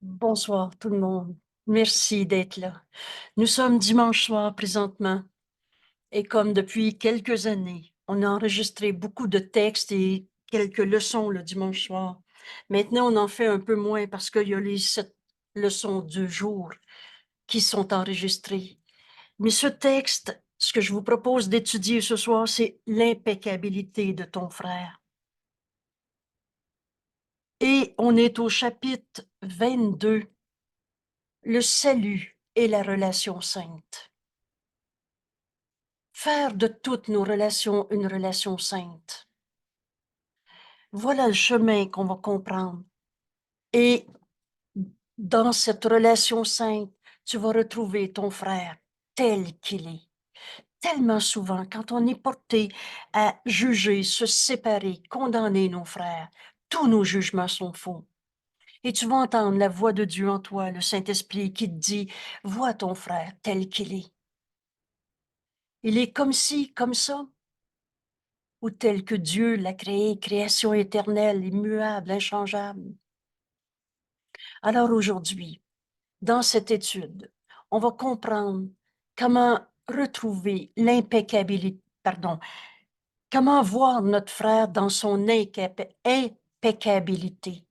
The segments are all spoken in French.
Bonsoir tout le monde. Merci d'être là. Nous sommes dimanche soir présentement et comme depuis quelques années, on a enregistré beaucoup de textes et quelques leçons le dimanche soir. Maintenant, on en fait un peu moins parce qu'il y a les 7 leçons du jour qui sont enregistrées. Mais ce texte, ce que je vous propose d'étudier ce soir, c'est l'impeccabilité de ton frère. Et on est au chapitre 22. Le salut et la relation sainte. Faire de toutes nos relations une relation sainte. Voilà le chemin qu'on va comprendre. Et dans cette relation sainte, tu vas retrouver ton frère tel qu'il est. Tellement souvent, quand on est porté à juger, se séparer, condamner nos frères, tous nos jugements sont faux. Et tu vas entendre la voix de Dieu en toi, le Saint-Esprit, qui te dit, vois ton frère tel qu'il est. Il est comme ci, comme ça, ou tel que Dieu l'a créé, création éternelle, immuable, inchangeable. Alors aujourd'hui, dans cette étude, on va comprendre comment retrouver l'impeccabilité, comment voir notre frère dans son impeccabilité.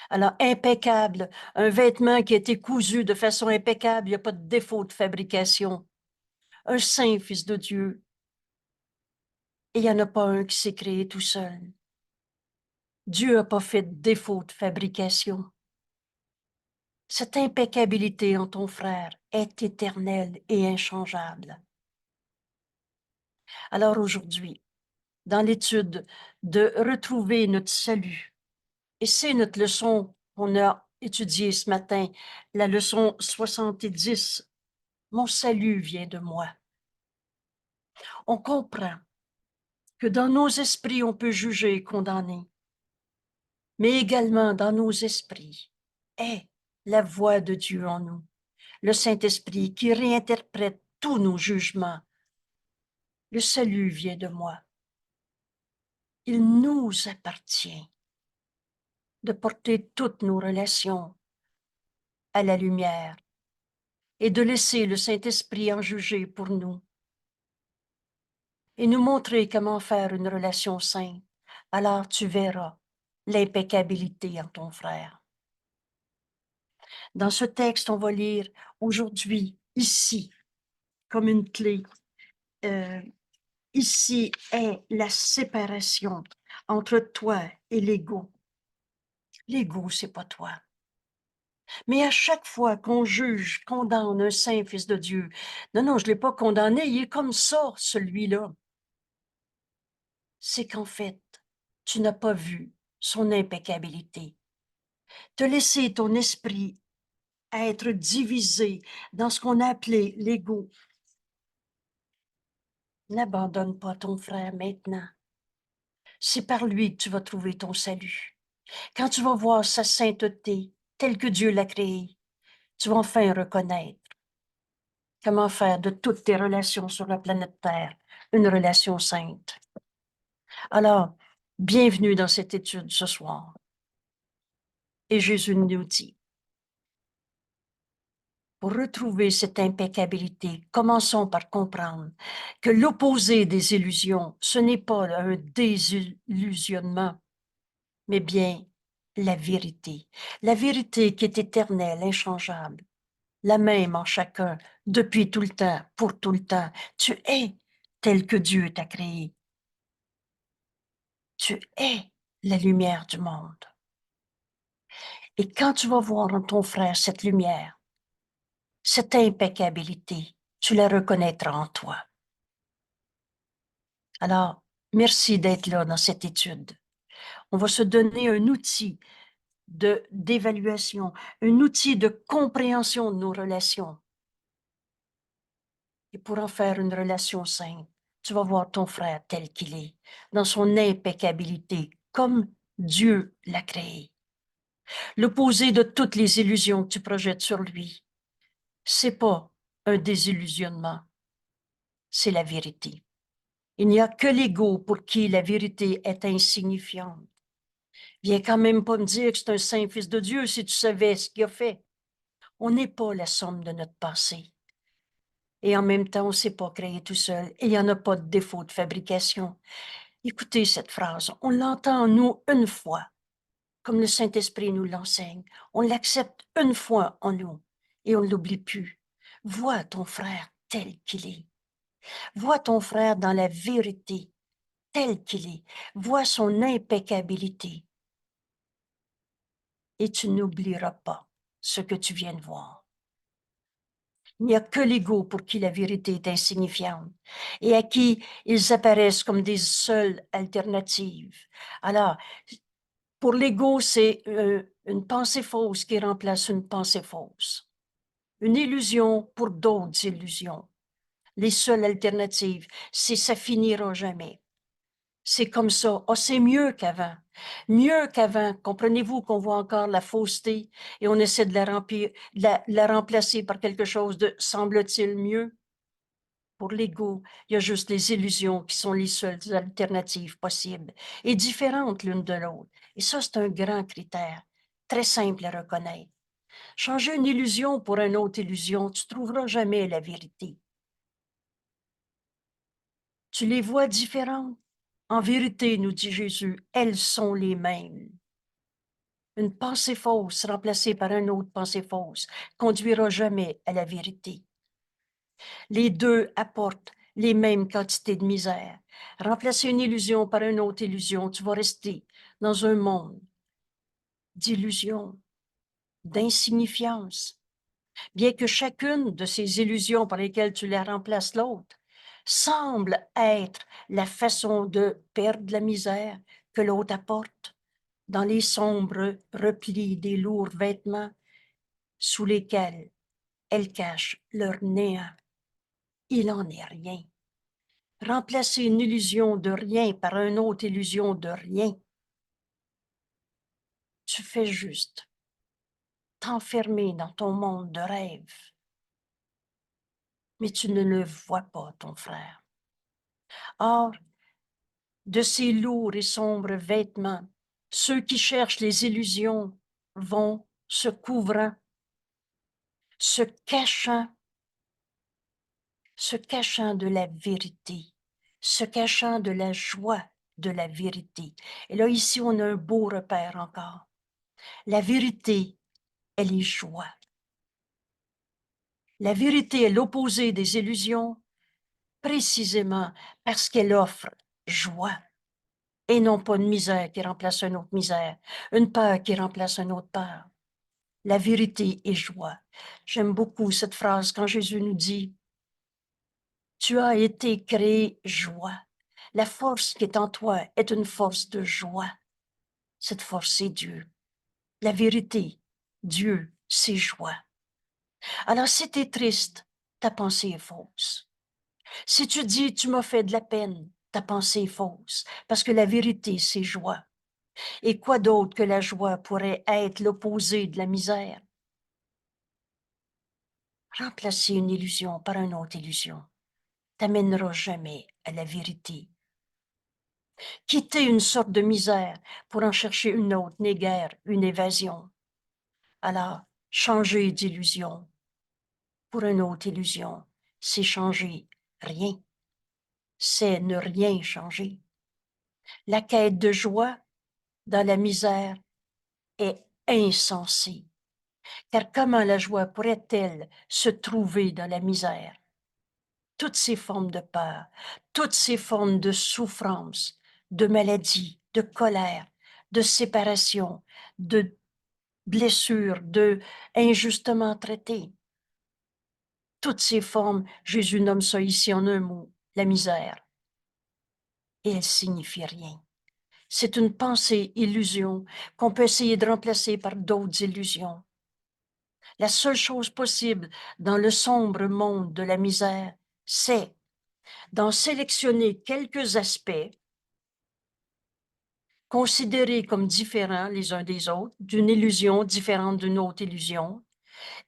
Alors, impeccable, un vêtement qui a été cousu de façon impeccable, il n'y a pas de défaut de fabrication. Un saint fils de Dieu, et il n'y en a pas un qui s'est créé tout seul. Dieu n'a pas fait de défaut de fabrication. Cette impeccabilité en ton frère est éternelle et inchangeable. Alors aujourd'hui, dans l'étude de retrouver notre salut, et c'est notre leçon qu'on a étudiée ce matin, la leçon 70, mon salut vient de moi. On comprend que dans nos esprits, on peut juger et condamner, mais également dans nos esprits est la voix de Dieu en nous, le Saint-Esprit qui réinterprète tous nos jugements. Le salut vient de moi. Il nous appartient de porter toutes nos relations à la lumière et de laisser le Saint-Esprit en juger pour nous et nous montrer comment faire une relation sainte. Alors tu verras l'impeccabilité en ton frère. Dans ce texte, on va lire aujourd'hui, ici, comme une clé, euh, ici est la séparation entre toi et l'ego. L'ego, c'est pas toi. Mais à chaque fois qu'on juge, condamne un saint fils de Dieu, non, non, je ne l'ai pas condamné, il est comme ça, celui-là. C'est qu'en fait, tu n'as pas vu son impeccabilité. Te laisser ton esprit être divisé dans ce qu'on a appelé l'ego. N'abandonne pas ton frère maintenant. C'est par lui que tu vas trouver ton salut. Quand tu vas voir sa sainteté telle que Dieu l'a créée, tu vas enfin reconnaître comment faire de toutes tes relations sur la planète Terre une relation sainte. Alors, bienvenue dans cette étude ce soir. Et Jésus nous dit, pour retrouver cette impeccabilité, commençons par comprendre que l'opposé des illusions, ce n'est pas un désillusionnement, mais bien la vérité. La vérité qui est éternelle, inchangeable, la même en chacun, depuis tout le temps, pour tout le temps. Tu es tel que Dieu t'a créé. Tu es la lumière du monde. Et quand tu vas voir en ton frère cette lumière, cette impeccabilité, tu la reconnaîtras en toi. Alors, merci d'être là dans cette étude. On va se donner un outil d'évaluation, un outil de compréhension de nos relations. Et pour en faire une relation sainte, tu vas voir ton frère tel qu'il est, dans son impeccabilité, comme Dieu l'a créé. L'opposé de toutes les illusions que tu projettes sur lui, c'est pas un désillusionnement, c'est la vérité. Il n'y a que l'ego pour qui la vérité est insignifiante. Viens quand même pas me dire que c'est un saint fils de Dieu si tu savais ce qu'il a fait. On n'est pas la somme de notre passé. Et en même temps, on ne s'est pas créé tout seul. Et il n'y en a pas de défaut de fabrication. Écoutez cette phrase. On l'entend, nous, une fois, comme le Saint-Esprit nous l'enseigne. On l'accepte une fois en nous et on ne l'oublie plus. Vois ton frère tel qu'il est. Vois ton frère dans la vérité tel qu'il est. Vois son impeccabilité. Et tu n'oublieras pas ce que tu viens de voir. Il n'y a que l'ego pour qui la vérité est insignifiante et à qui ils apparaissent comme des seules alternatives. Alors, pour l'ego, c'est une pensée fausse qui remplace une pensée fausse. Une illusion pour d'autres illusions. Les seules alternatives, c'est ça finira jamais. C'est comme ça. Oh, c'est mieux qu'avant. Mieux qu'avant. Comprenez-vous qu'on voit encore la fausseté et on essaie de la remplacer par quelque chose de, semble-t-il, mieux? Pour l'ego, il y a juste les illusions qui sont les seules alternatives possibles et différentes l'une de l'autre. Et ça, c'est un grand critère, très simple à reconnaître. Changer une illusion pour une autre illusion, tu trouveras jamais la vérité. Tu les vois différentes. En vérité, nous dit Jésus, elles sont les mêmes. Une pensée fausse remplacée par une autre pensée fausse conduira jamais à la vérité. Les deux apportent les mêmes quantités de misère. Remplacer une illusion par une autre illusion, tu vas rester dans un monde d'illusions, d'insignifiance. Bien que chacune de ces illusions par lesquelles tu la remplaces l'autre semble être la façon de perdre la misère que l'autre apporte dans les sombres replis des lourds vêtements sous lesquels elles cachent leur néant. Il n'en est rien. Remplacer une illusion de rien par une autre illusion de rien, tu fais juste t'enfermer dans ton monde de rêve, mais tu ne le vois pas, ton frère. Or, de ces lourds et sombres vêtements, ceux qui cherchent les illusions vont se couvrant, se cachant de la vérité, se cachant de la joie de la vérité. Et là, ici, on a un beau repère encore. La vérité, elle est joie. La vérité est l'opposé des illusions, précisément parce qu'elle offre joie et non pas une misère qui remplace une autre misère, une peur qui remplace une autre peur. La vérité est joie. J'aime beaucoup cette phrase quand Jésus nous dit « Tu as été créé joie. La force qui est en toi est une force de joie. » Cette force, c'est Dieu. La vérité, Dieu, c'est joie. Alors, si tu es triste, ta pensée est fausse. Si tu dis « tu m'as fait de la peine », ta pensée est fausse, parce que la vérité, c'est joie. Et quoi d'autre que la joie pourrait être l'opposé de la misère? Remplacer une illusion par une autre illusion t'amènera jamais à la vérité. Quitter une sorte de misère pour en chercher une autre n'est guère une évasion. Alors, changer d'illusion pour une autre illusion, c'est changer rien. C'est ne rien changer. La quête de joie dans la misère est insensée. Car comment la joie pourrait-elle se trouver dans la misère? Toutes ces formes de peur, toutes ces formes de souffrance, de maladie, de colère, de séparation, de blessures, de injustement traités. Toutes ces formes, Jésus nomme ça ici en un mot, la misère. Et elle signifie rien. C'est une pensée illusion qu'on peut essayer de remplacer par d'autres illusions. La seule chose possible dans le sombre monde de la misère, c'est d'en sélectionner quelques aspects considérés comme différents les uns des autres, d'une illusion différente d'une autre illusion,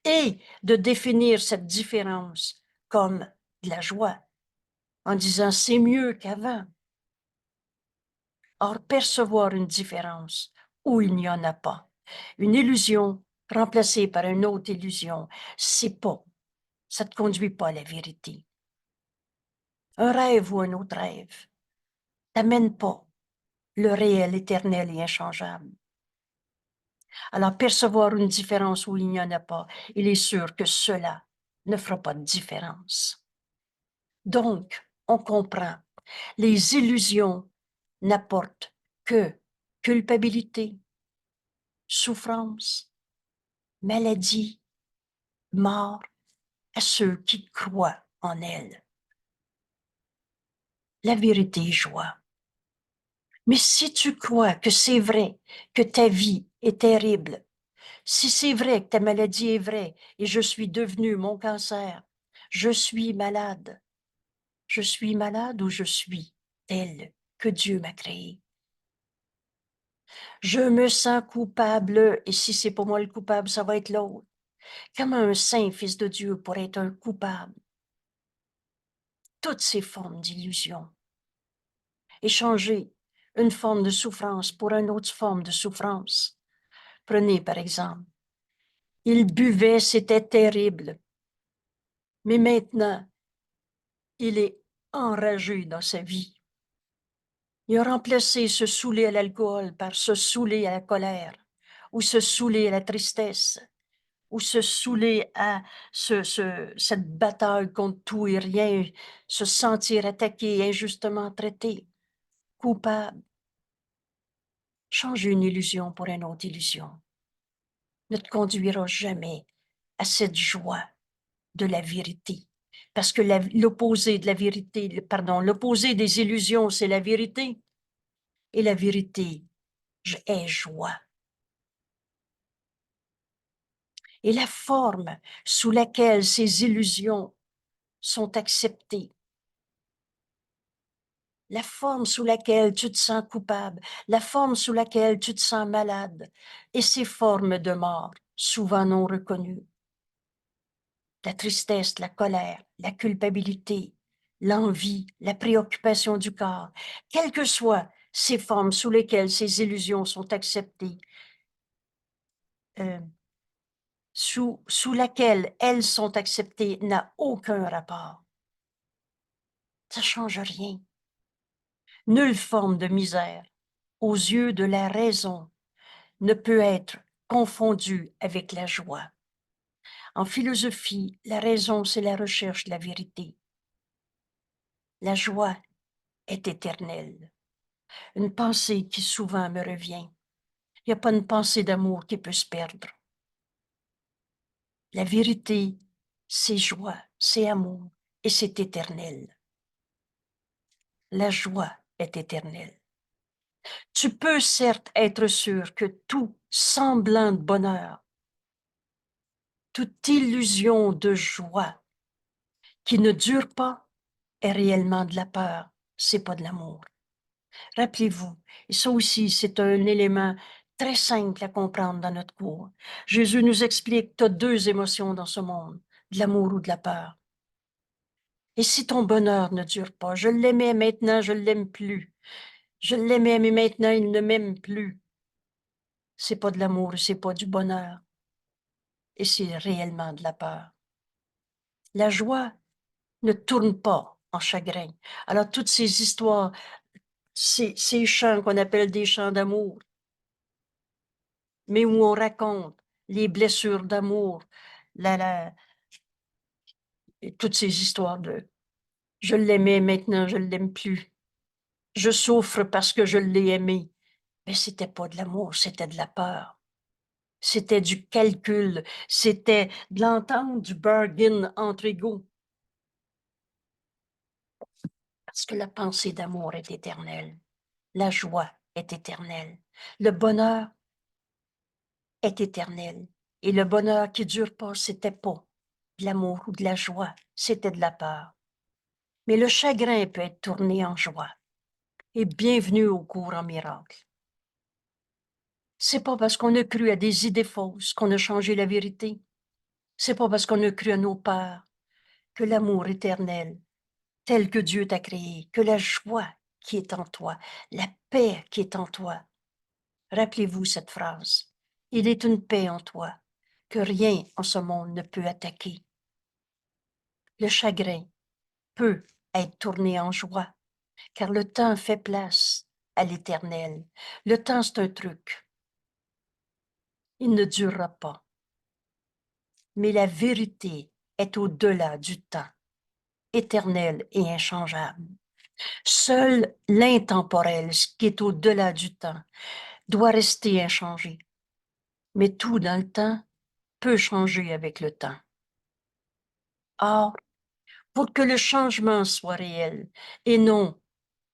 et de définir cette différence comme de la joie, en disant c'est mieux qu'avant. Or, percevoir une différence où il n'y en a pas. Une illusion remplacée par une autre illusion, c'est pas, ça te conduit pas à la vérité. Un rêve ou un autre rêve t'amène pas le réel éternel et inchangeable. Alors, percevoir une différence où il n'y en a pas, il est sûr que cela ne fera pas de différence. Donc, on comprend, les illusions n'apportent que culpabilité, souffrance, maladie, mort à ceux qui croient en elles. La vérité est joie. Mais si tu crois que c'est vrai, que ta vie est terrible, si c'est vrai que ta maladie est vraie et je suis devenu mon cancer, je suis malade ou je suis tel que Dieu m'a créé. Je me sens coupable et si c'est pas moi le coupable, ça va être l'autre. Comment un saint fils de Dieu pourrait être un coupable? Toutes ces formes d'illusion. Échanger une forme de souffrance pour une autre forme de souffrance. Prenez par exemple, il buvait, c'était terrible, mais maintenant, il est enragé dans sa vie. Il a remplacé se saouler à l'alcool par se saouler à la colère, ou se saouler à la tristesse, ou se saouler à cette bataille contre tout et rien, se sentir attaqué, injustement traité, coupable. Changer une illusion pour une autre illusion ne te conduira jamais à cette joie de la vérité. Parce que l'opposé de la vérité, pardon, l'opposé des illusions, c'est la vérité. Et la vérité est joie. Et la forme sous laquelle ces illusions sont acceptées, la forme sous laquelle tu te sens coupable, la forme sous laquelle tu te sens malade, et ces formes de mort, souvent non reconnues, la tristesse, la colère, la culpabilité, l'envie, la préoccupation du corps, quelles que soient ces formes sous lesquelles ces illusions sont acceptées, sous laquelle elles sont acceptées, n'a aucun rapport. Ça change rien. Nulle forme de misère, aux yeux de la raison, ne peut être confondue avec la joie. En philosophie, la raison, c'est la recherche de la vérité. La joie est éternelle. Une pensée qui souvent me revient. Il n'y a pas une pensée d'amour qui peut se perdre. La vérité, c'est joie, c'est amour et c'est éternel. La joie est éternelle. Tu peux certes être sûr que tout semblant de bonheur, toute illusion de joie qui ne dure pas est réellement de la peur, c'est pas de l'amour. Rappelez-vous, et ça aussi, c'est un élément très simple à comprendre dans notre cours. Jésus nous explique que tu as deux émotions dans ce monde, de l'amour ou de la peur. Et si ton bonheur ne dure pas, je l'aimais, maintenant je ne l'aime plus. Je l'aimais, mais maintenant il ne m'aime plus. C'est pas de l'amour, c'est pas du bonheur. Et c'est réellement de la peur. La joie ne tourne pas en chagrin. Alors toutes ces histoires, ces chants qu'on appelle des chants d'amour, mais où on raconte les blessures d'amour, et toutes ces histoires de je l'aimais, maintenant je ne l'aime plus. Je souffre parce que je l'ai aimé. Mais c'était pas de l'amour, c'était de la peur. C'était du calcul, c'était de l'entente, du bargain entre égaux. Parce que la pensée d'amour est éternelle. La joie est éternelle. Le bonheur est éternel. Et le bonheur qui dure pas, c'était pas de l'amour ou de la joie, c'était de la peur. Mais le chagrin peut être tourné en joie. Et bienvenue au cours en miracle. C'est pas parce qu'on a cru à des idées fausses qu'on a changé la vérité. C'est pas parce qu'on a cru à nos peurs que l'amour éternel, tel que Dieu t'a créé, que la joie qui est en toi, la paix qui est en toi, Rappelez-vous cette phrase. Il est une paix en toi que rien en ce monde ne peut attaquer. Le chagrin peut être tourné en joie, car le temps fait place à l'éternel. Le temps, c'est un truc. Il ne durera pas. Mais la vérité est au-delà du temps, éternel et inchangeable. Seul l'intemporel, ce qui est au-delà du temps, doit rester inchangé. Mais tout dans le temps peut changer avec le temps. Or, pour que le changement soit réel et non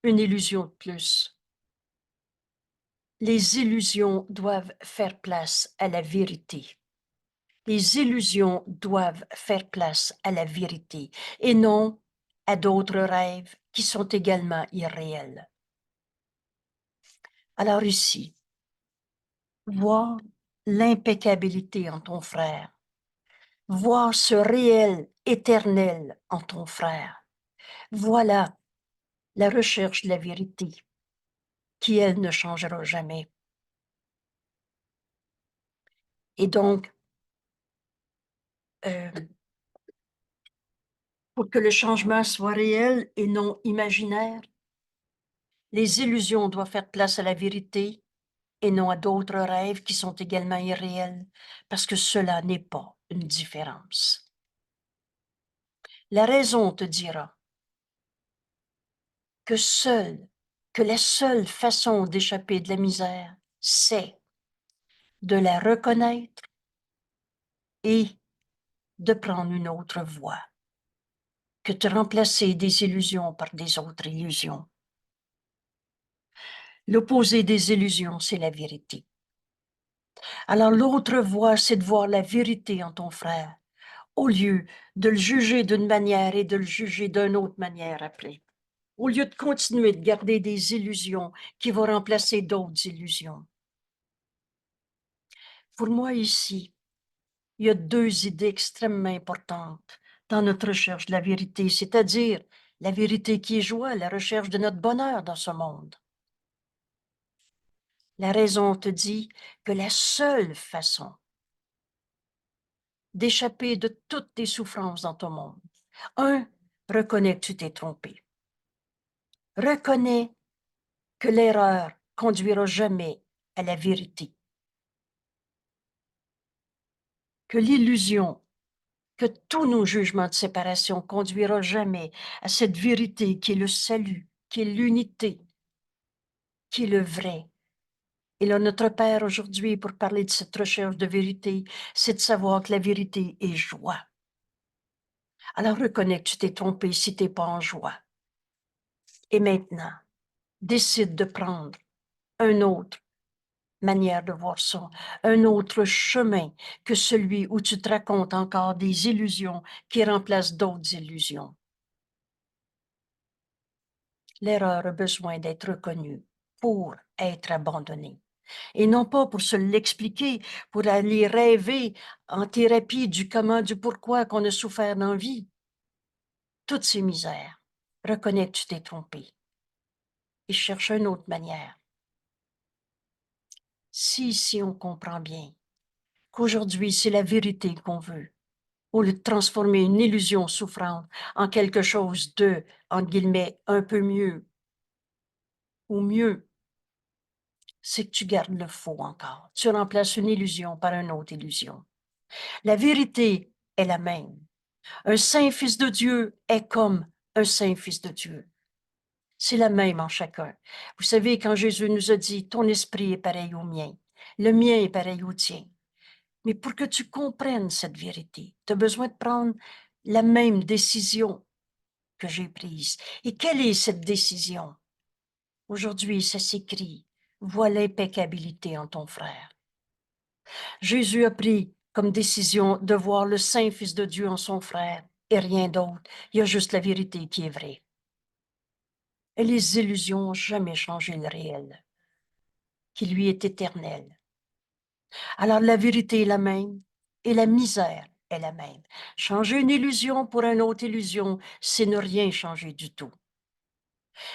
une illusion de plus, les illusions doivent faire place à la vérité. Les illusions doivent faire place à la vérité et non à d'autres rêves qui sont également irréels. Alors ici, voir l'impeccabilité en ton frère, voir ce réel éternel en ton frère, voilà la recherche de la vérité qui, elle, ne changera jamais. Et donc, euh, pour que le changement soit réel et non imaginaire, les illusions doivent faire place à la vérité et non à d'autres rêves qui sont également irréels, parce que cela n'est pas une différence. La raison te dira que que la seule façon d'échapper de la misère, c'est de la reconnaître et de prendre une autre voie, que de remplacer des illusions par des autres illusions. L'opposé des illusions, c'est la vérité. Alors l'autre voie, c'est de voir la vérité en ton frère, au lieu de le juger d'une manière et de le juger d'une autre manière après. Au lieu de continuer de garder des illusions qui vont remplacer d'autres illusions. Pour moi ici, il y a deux idées extrêmement importantes dans notre recherche de la vérité, c'est-à-dire la vérité qui est joie, la recherche de notre bonheur dans ce monde. La raison te dit que la seule façon d'échapper de toutes tes souffrances dans ton monde, reconnais que tu t'es trompé. Reconnais que l'erreur conduira jamais à la vérité. Que l'illusion, que tous nos jugements de séparation conduira jamais à cette vérité qui est le salut, qui est l'unité, qui est le vrai. Et là, notre Père aujourd'hui, pour parler de cette recherche de vérité, c'est de savoir que la vérité est joie. Alors reconnais que tu t'es trompé si tu n'es pas en joie. Et maintenant, décide de prendre une autre manière de voir ça, un autre chemin que celui où tu te racontes encore des illusions qui remplacent d'autres illusions. L'erreur a besoin d'être reconnue pour être abandonnée. Et non pas pour se l'expliquer, pour aller rêver en thérapie du comment, du pourquoi qu'on a souffert dans la vie. Toutes ces misères, reconnais que tu t'es trompé et cherche une autre manière. Si on comprend bien qu'aujourd'hui c'est la vérité qu'on veut, au lieu de transformer une illusion souffrante en quelque chose de, entre guillemets, un peu mieux ou mieux, c'est que tu gardes le faux encore. Tu remplaces une illusion par une autre illusion. La vérité est la même. Un saint fils de Dieu est comme un saint fils de Dieu. C'est la même en chacun. Vous savez, quand Jésus nous a dit, ton esprit est pareil au mien, le mien est pareil au tien. Mais pour que tu comprennes cette vérité, tu as besoin de prendre la même décision que j'ai prise. Et quelle est cette décision? Aujourd'hui, ça s'écrit, vois l'impeccabilité en ton frère. Jésus a pris comme décision de voir le Saint Fils de Dieu en son frère et rien d'autre. Il y a juste la vérité qui est vraie. Et les illusions n'ont jamais changé le réel, qui lui est éternel. Alors la vérité est la même et la misère est la même. Changer une illusion pour une autre illusion, c'est ne rien changer du tout.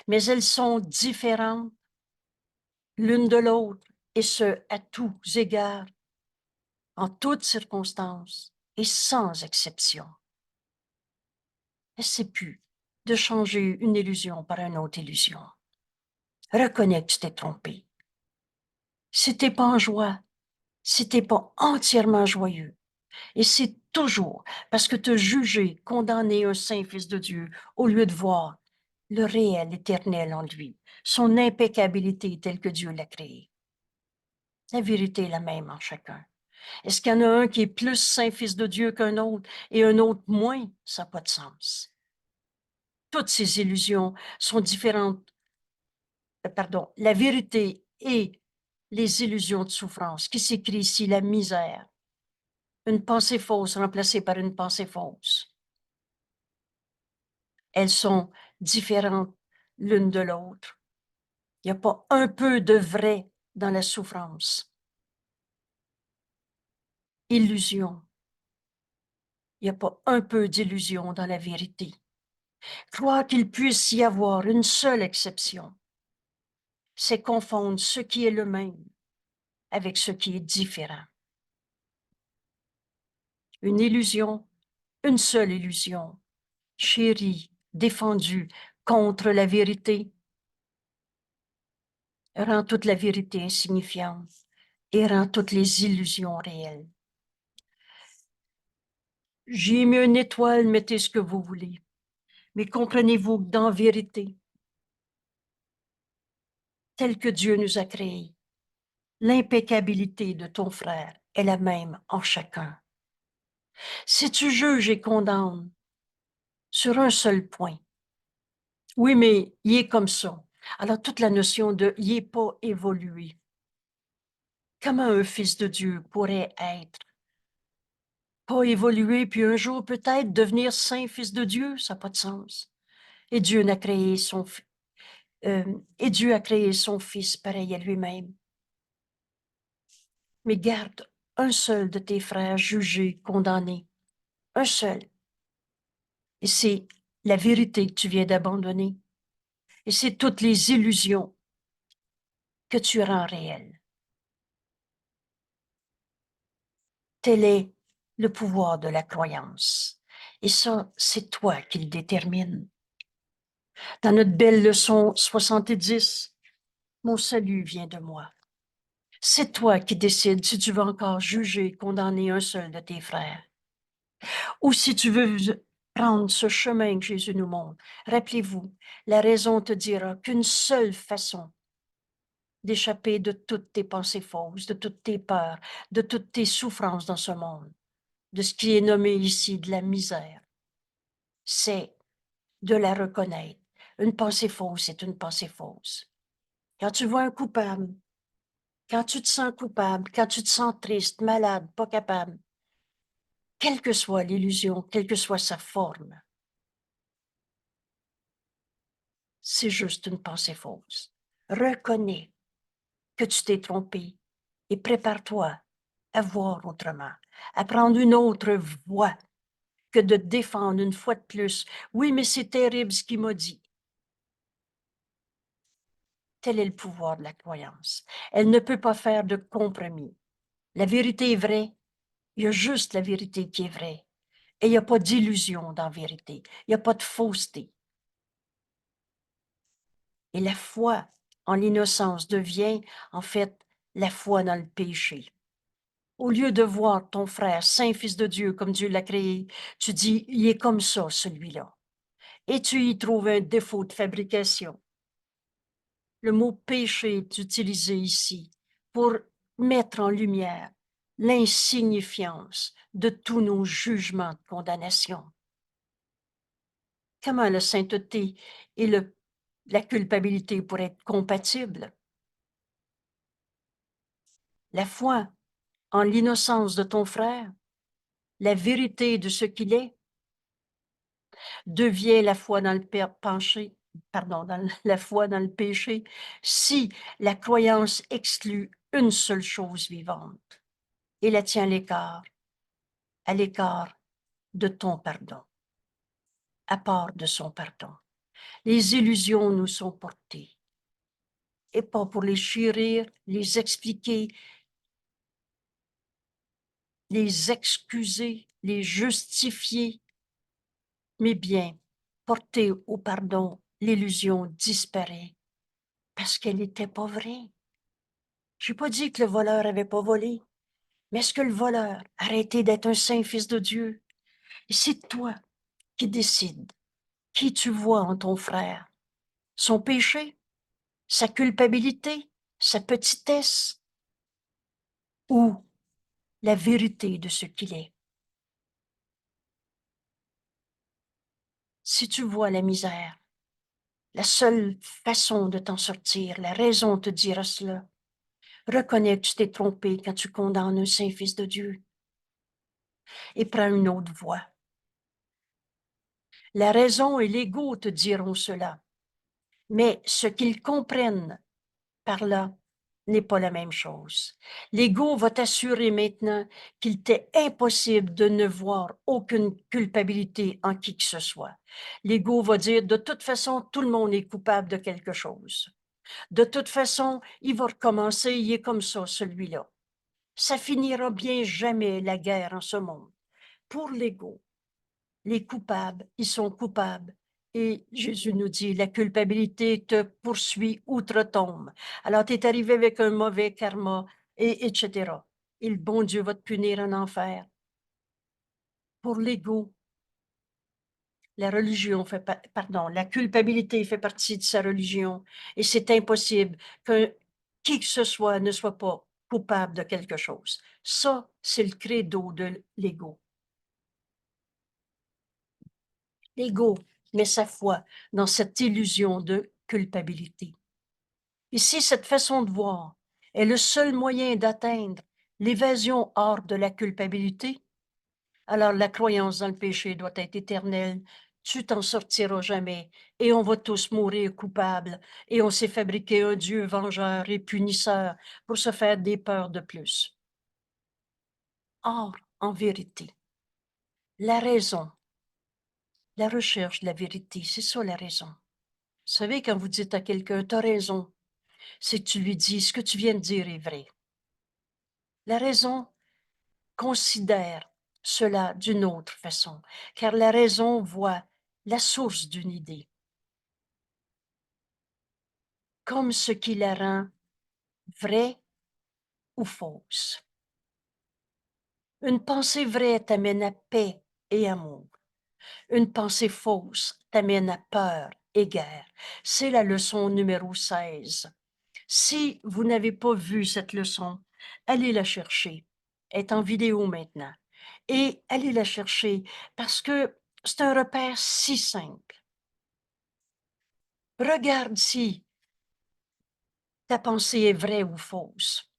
Mais elles sont différentes l'une de l'autre et ce, à tous égards, en toutes circonstances et sans exception. Essaie plus de changer une illusion par une autre illusion. Reconnais que tu t'es trompé. Si t'es pas en joie, si t'es pas entièrement joyeux, et c'est toujours parce que tu as jugé, condamné un saint fils de Dieu au lieu de voir le réel éternel en lui, son impeccabilité telle que Dieu l'a créée. La vérité est la même en chacun. Est-ce qu'il y en a un qui est plus saint fils de Dieu qu'un autre et un autre moins? Ça n'a pas de sens. Toutes ces illusions sont différentes. Pardon, la vérité et les illusions de souffrance, qui s'écrit ici, la misère. Une pensée fausse remplacée par une pensée fausse. Elles sont différentes l'une de l'autre. Il n'y a pas un peu de vrai dans la souffrance. Illusion. Il n'y a pas un peu d'illusion dans la vérité. Croire qu'il puisse y avoir une seule exception, c'est confondre ce qui est le même avec ce qui est différent. Une illusion, une seule illusion, chérie, défendue contre la vérité, rend toute la vérité insignifiante et rend toutes les illusions réelles. J'ai mis une étoile, mettez ce que vous voulez. Mais comprenez-vous que dans vérité, tel que Dieu nous a créés, l'impeccabilité de ton frère est la même en chacun. Si tu juges et condamnes sur un seul point, oui, mais il est comme ça. Alors toute la notion de il n'est pas évolué. Comment un fils de Dieu pourrait être pas évolué, puis un jour peut-être devenir saint fils de Dieu? Ça n'a pas de sens. Et Dieu n'a créé son et Dieu a créé son fils pareil à lui-même. Mais garde un seul de tes frères jugé, condamné. Un seul. Et c'est la vérité que tu viens d'abandonner. Et c'est toutes les illusions que tu rends réelles. Tel est le pouvoir de la croyance. Et ça, c'est toi qui le détermine. Dans notre belle leçon 70, mon salut vient de moi. C'est toi qui décides si tu veux encore juger, condamner un seul de tes frères. Ou si tu veux prendre ce chemin que Jésus nous montre. Rappelez-vous, la raison te dira qu'une seule façon d'échapper de toutes tes pensées fausses, de toutes tes peurs, de toutes tes souffrances dans ce monde, de ce qui est nommé ici de la misère, c'est de la reconnaître. Une pensée fausse est une pensée fausse. Quand tu vois un coupable, quand tu te sens coupable, quand tu te sens triste, malade, pas capable, quelle que soit l'illusion, quelle que soit sa forme, c'est juste une pensée fausse. Reconnais que tu t'es trompé et prépare-toi à voir autrement, à prendre une autre voie que de défendre une fois de plus. Oui, mais c'est terrible ce qu'il m'a dit. Tel est le pouvoir de la croyance. Elle ne peut pas faire de compromis. La vérité est vraie. Il y a juste la vérité qui est vraie. Et il n'y a pas d'illusion dans la vérité. Il n'y a pas de fausseté. Et la foi en l'innocence devient, en fait, la foi dans le péché. Au lieu de voir ton frère, saint fils de Dieu, comme Dieu l'a créé, tu dis, il est comme ça, celui-là. Et tu y trouves un défaut de fabrication. Le mot péché est utilisé ici pour mettre en lumière l'insignifiance de tous nos jugements de condamnation. Comment la sainteté et la culpabilité pourraient être compatibles? La foi en l'innocence de ton frère, la vérité de ce qu'il est, devient la foi dans le péché, la foi dans le péché, si la croyance exclut une seule chose vivante et la tient à l'écart de ton pardon, à part de son pardon. Les illusions nous sont portées et pas pour les chérir, les expliquer, les excuser, les justifier, mais bien porter au pardon, l'illusion disparaît parce qu'elle n'était pas vraie. Je n'ai pas dit que le voleur avait pas volé, mais est-ce que le voleur a arrêté d'être un saint fils de Dieu? Et c'est toi qui décides qui tu vois en ton frère, son péché, sa culpabilité, sa petitesse ou la vérité de ce qu'il est. Si tu vois la misère, la seule façon de t'en sortir, la raison te dira cela. Reconnais que tu t'es trompé quand tu condamnes un saint fils de Dieu et prends une autre voie. La raison et l'ego te diront cela, mais ce qu'ils comprennent par là n'est pas la même chose. L'ego va t'assurer maintenant qu'il t'est impossible de ne voir aucune culpabilité en qui que ce soit. L'ego va dire, de toute façon, tout le monde est coupable de quelque chose. De toute façon, il va recommencer, il est comme ça, celui-là. Ça finira bien jamais la guerre en ce monde. Pour l'ego, les coupables, ils sont coupables. Et Jésus nous dit, la culpabilité te poursuit outre-tombe. Alors, tu es arrivé avec un mauvais karma, et etc. Et le bon Dieu va te punir en enfer. Pour l'ego, la religion fait pardon, la culpabilité fait partie de sa religion. Et c'est impossible que qui que ce soit ne soit pas coupable de quelque chose. Ça, c'est le credo de l'ego. L'ego met sa foi dans cette illusion de culpabilité. Et si cette façon de voir est le seul moyen d'atteindre l'évasion hors de la culpabilité, alors la croyance dans le péché doit être éternelle. Tu t'en sortiras jamais et on va tous mourir coupables et on s'est fabriqué un Dieu vengeur et punisseur pour se faire des peurs de plus. Or, en vérité, la raison, la recherche de la vérité, c'est ça la raison. Vous savez, quand vous dites à quelqu'un, t'as raison, c'est que tu lui dis, ce que tu viens de dire est vrai. La raison considère cela d'une autre façon, car la raison voit la source d'une idée, comme ce qui la rend vraie ou fausse. Une pensée vraie t'amène à paix et amour. Une pensée fausse t'amène à peur et guerre. C'est la leçon numéro 16. Si vous n'avez pas vu cette leçon, allez la chercher. Elle est en vidéo maintenant. Et allez la chercher parce que c'est un repère si simple. Regarde si ta pensée est vraie ou fausse.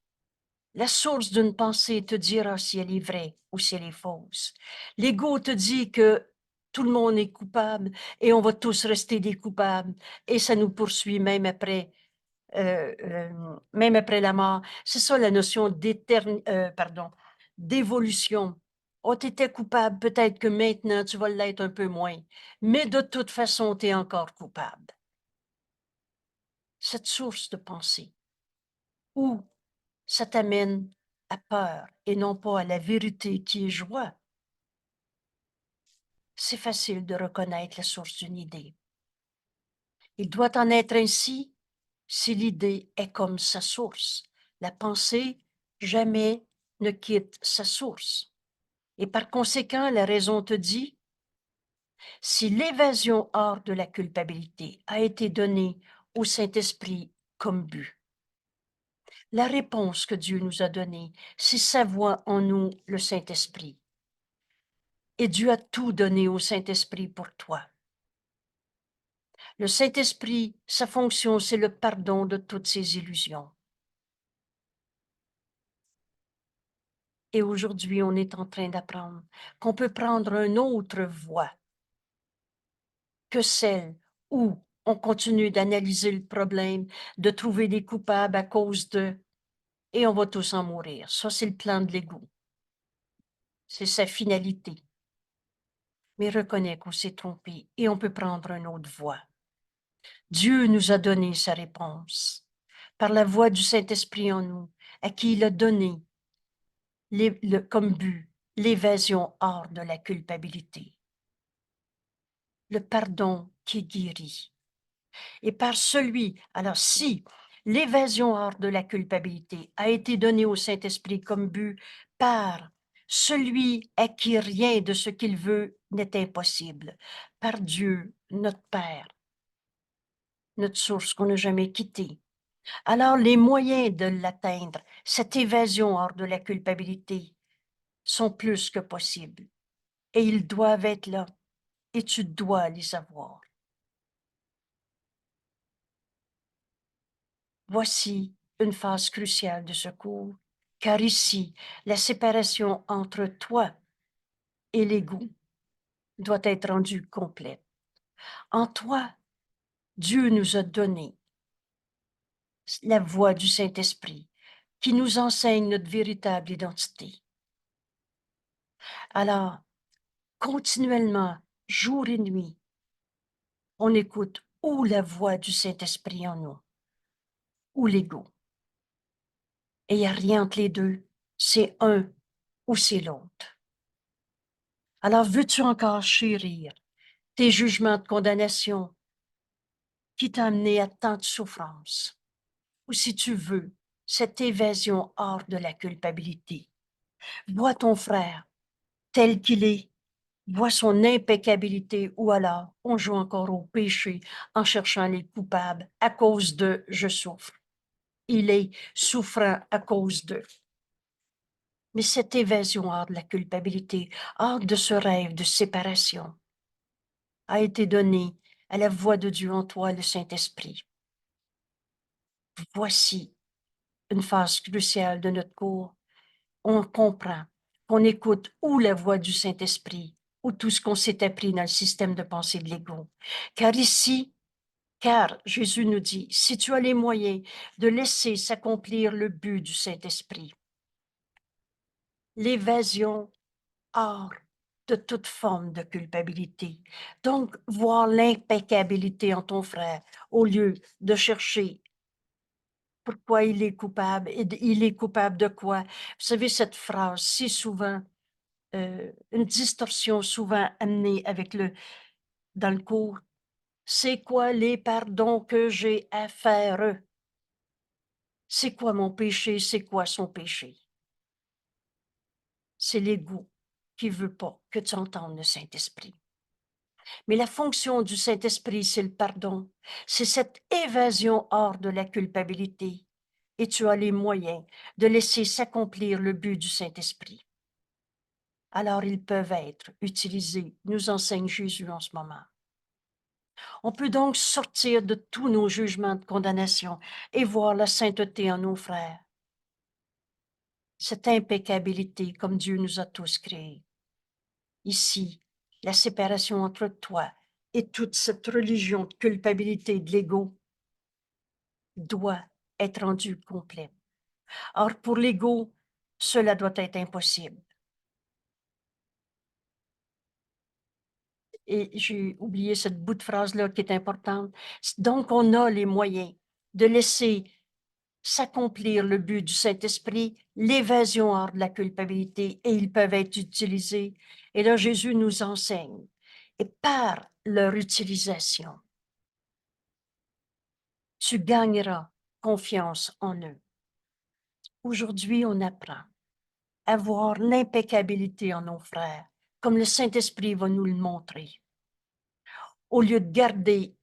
La source d'une pensée te dira si elle est vraie ou si elle est fausse. L'ego te dit que tout le monde est coupable et on va tous rester des coupables et ça nous poursuit même après la mort. C'est ça la notion d'évolution. Oh, tu étais coupable, peut-être que maintenant tu vas l'être un peu moins, mais de toute façon, tu es encore coupable. Cette source de pensée, où ça t'amène à peur et non pas à la vérité qui est joie. C'est facile de reconnaître la source d'une idée. Il doit en être ainsi si l'idée est comme sa source. La pensée jamais ne quitte sa source. Et par conséquent, la raison te dit, si l'évasion hors de la culpabilité a été donnée au Saint-Esprit comme but, la réponse que Dieu nous a donnée, c'est sa voix en nous, le Saint-Esprit. Et Dieu a tout donné au Saint-Esprit pour toi. Le Saint-Esprit, sa fonction, c'est le pardon de toutes ses illusions. Et aujourd'hui, on est en train d'apprendre qu'on peut prendre une autre voie que celle où on continue d'analyser le problème, de trouver des coupables à cause de, et on va tous en mourir. Ça, c'est le plan de l'ego. C'est sa finalité. Mais reconnais qu'on s'est trompé et on peut prendre une autre voie. Dieu nous a donné sa réponse. par la voix du Saint-Esprit en nous, à qui il a donné comme but l'évasion hors de la culpabilité, le pardon qui guérit. Et par celui, alors si l'évasion hors de la culpabilité a été donnée au Saint-Esprit comme but par celui à qui rien de ce qu'il veut n'est impossible, par Dieu, notre Père, notre source qu'on n'a jamais quittée. Alors les moyens de l'atteindre, cette évasion hors de la culpabilité, sont plus que possibles. Et ils doivent être là, et tu dois les avoir. Voici une phase cruciale de ce cours, car ici, la séparation entre toi et l'ego doit être rendue complète. En toi, Dieu nous a donné la voix du Saint-Esprit qui nous enseigne notre véritable identité. Alors, continuellement, jour et nuit, on écoute ou la voix du Saint-Esprit en nous, ou l'ego. Et il n'y a rien entre les deux. C'est un ou c'est l'autre. Alors, veux-tu encore chérir tes jugements de condamnation qui t'ont amené à tant de souffrance? Ou si tu veux, cette évasion hors de la culpabilité. Vois ton frère tel qu'il est, vois son impeccabilité, ou alors on joue encore au péché en cherchant les coupables à cause de « je souffre ». Il est souffrant à cause d'eux. Mais cette évasion hors de la culpabilité, hors de ce rêve de séparation, a été donnée à la voix de Dieu en toi, le Saint-Esprit. Voici une phase cruciale de notre cours. On comprend qu'on écoute ou la voix du Saint-Esprit ou tout ce qu'on s'est appris dans le système de pensée de l'ego. Car Jésus nous dit, si tu as les moyens de laisser s'accomplir le but du Saint-Esprit, l'évasion hors de toute forme de culpabilité. Donc, voir l'impeccabilité en ton frère au lieu de chercher pourquoi il est coupable et il est coupable de quoi. Vous savez, cette phrase, si souvent, une distorsion souvent amenée avec dans le cours, c'est quoi les pardons que j'ai à faire? C'est quoi mon péché? C'est quoi son péché? C'est l'ego qui veut pas que tu entendes le Saint-Esprit. Mais la fonction du Saint-Esprit, c'est le pardon. C'est cette évasion hors de la culpabilité. Et tu as les moyens de laisser s'accomplir le but du Saint-Esprit. Alors ils peuvent être utilisés, nous enseigne Jésus en ce moment. On peut donc sortir de tous nos jugements de condamnation et voir la sainteté en nos frères. Cette impeccabilité comme Dieu nous a tous créés. Ici, la séparation entre toi et toute cette religion de culpabilité de l'ego doit être rendue complète. Or, pour l'ego, cela doit être impossible. Et j'ai oublié cette bout de phrase-là qui est importante. Donc, on a les moyens de laisser s'accomplir le but du Saint-Esprit, l'évasion hors de la culpabilité, et ils peuvent être utilisés. Et là, Jésus nous enseigne. Et par leur utilisation, tu gagneras confiance en eux. Aujourd'hui, on apprend à voir l'impeccabilité en nos frères, comme le Saint-Esprit va nous le montrer. Au lieu de garder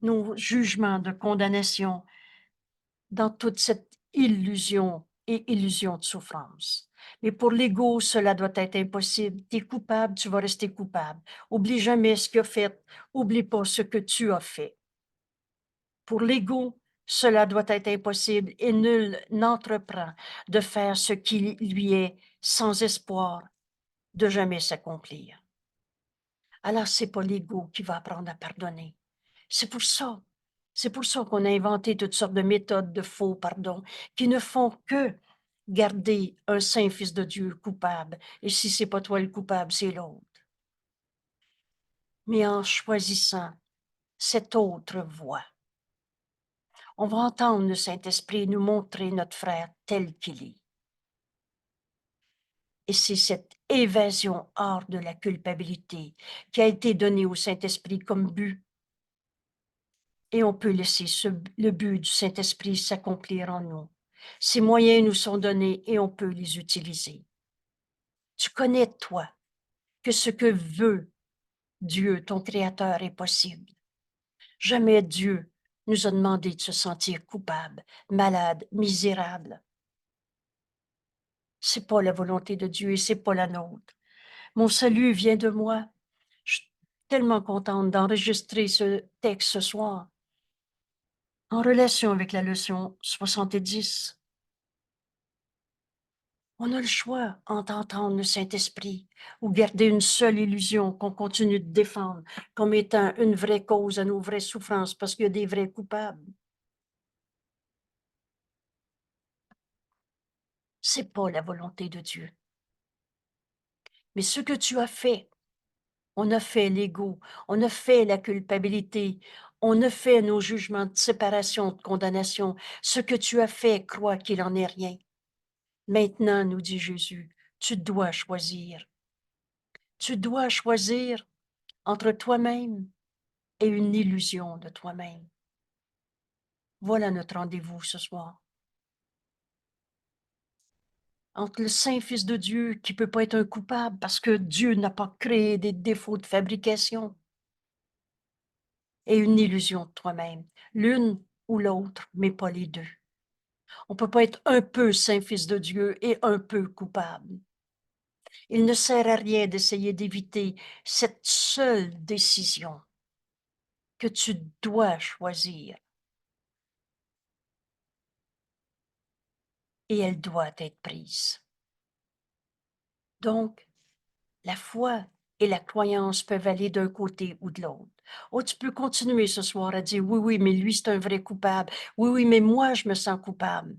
nos jugements de condamnation dans toute cette illusion et illusion de souffrance. Mais pour l'ego, cela doit être impossible. Tu es coupable, tu vas rester coupable. Oublie jamais ce qu'il a fait. Oublie pas ce que tu as fait. Pour l'ego, cela doit être impossible et nul n'entreprend de faire ce qui lui est sans espoir de jamais s'accomplir. Alors, c'est pas l'ego qui va apprendre à pardonner. C'est pour ça. C'est pour ça qu'on a inventé toutes sortes de méthodes de faux pardon qui ne font que garder un saint fils de Dieu coupable. Et si c'est pas toi le coupable, c'est l'autre. Mais en choisissant cette autre voie, On va entendre le Saint-Esprit nous montrer notre frère tel qu'il est. Et c'est cette évasion hors de la culpabilité qui a été donnée au Saint-Esprit comme but. Et on peut laisser le but du Saint-Esprit s'accomplir en nous. Ces moyens nous sont donnés et on peut les utiliser. Tu connais, toi, que ce que veut Dieu, ton Créateur, est possible. Jamais Dieu nous a demandé de se sentir coupable, malade, misérable. C'est pas la volonté de Dieu et c'est pas la nôtre. Mon salut vient de moi. Je suis tellement contente d'enregistrer ce texte ce soir en relation avec la leçon 70. On a le choix entre entendre le Saint-Esprit ou garder une seule illusion qu'on continue de défendre comme étant une vraie cause à nos vraies souffrances parce qu'il y a des vrais coupables. C'est pas la volonté de Dieu. Mais ce que tu as fait, on a fait l'ego, on a fait la culpabilité, on a fait nos jugements de séparation, de condamnation. Ce que tu as fait, crois qu'il en est rien. Maintenant, nous dit Jésus, tu dois choisir. Tu dois choisir entre toi-même et une illusion de toi-même. Voilà notre rendez-vous ce soir. Entre le Saint-Fils de Dieu qui peut pas être un coupable parce que Dieu n'a pas créé des défauts de fabrication et une illusion de toi-même. L'une ou l'autre, mais pas les deux. On peut pas être un peu Saint-Fils de Dieu et un peu coupable. Il ne sert à rien d'essayer d'éviter cette seule décision que tu dois choisir. Et elle doit être prise. Donc, la foi et la croyance peuvent aller d'un côté ou de l'autre. Oh, tu peux continuer ce soir à dire, oui, oui, mais lui, c'est un vrai coupable. Oui, oui, mais moi, je me sens coupable.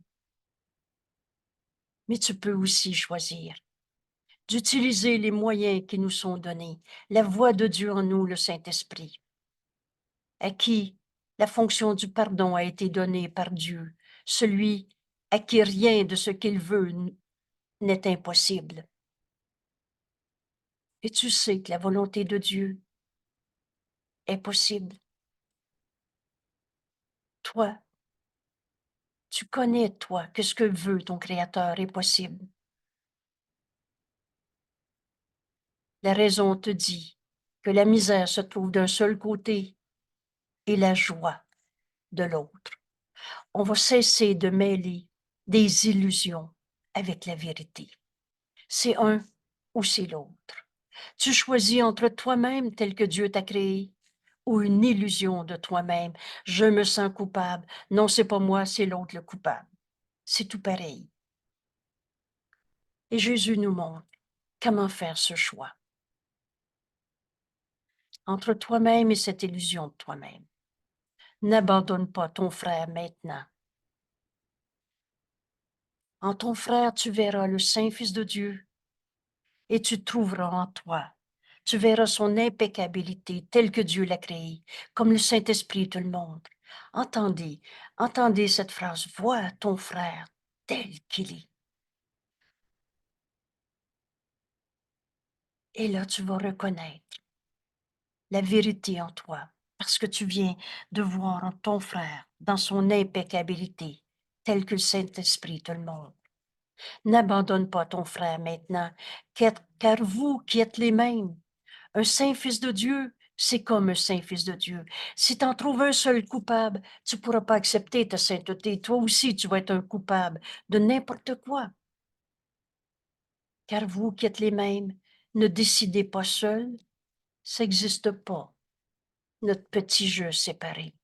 Mais tu peux aussi choisir d'utiliser les moyens qui nous sont donnés, la voix de Dieu en nous, le Saint-Esprit, à qui la fonction du pardon a été donnée par Dieu, celui à qui rien de ce qu'il veut n'est impossible. Et tu sais que la volonté de Dieu est possible. Toi, tu connais, toi, que ce que veut ton Créateur est possible. La raison te dit que la misère se trouve d'un seul côté et la joie de l'autre. On va cesser de mêler des illusions avec la vérité. C'est un ou c'est l'autre. Tu choisis entre toi-même tel que Dieu t'a créé ou une illusion de toi-même. Je me sens coupable. Non, c'est pas moi, c'est l'autre le coupable. C'est tout pareil. Et Jésus nous montre comment faire ce choix entre toi-même et cette illusion de toi-même. N'abandonne pas ton frère maintenant. En ton frère, tu verras le Saint-Fils de Dieu et tu trouveras en toi. Tu verras son impeccabilité telle que Dieu l'a créée, comme le Saint-Esprit te le montre. Entendez, entendez cette phrase, vois ton frère tel qu'il est. Et là, tu vas reconnaître la vérité en toi, parce que tu viens de voir ton frère dans son impeccabilité, tel que le Saint-Esprit te le montre. N'abandonne pas ton frère maintenant, car vous qui êtes les mêmes, un saint fils de Dieu, c'est comme un saint fils de Dieu. Si tu en trouves un seul coupable, tu ne pourras pas accepter ta sainteté. Toi aussi, tu vas être un coupable de n'importe quoi. Car vous qui êtes les mêmes, ne décidez pas seul, ça n'existe pas, notre petit jeu séparé,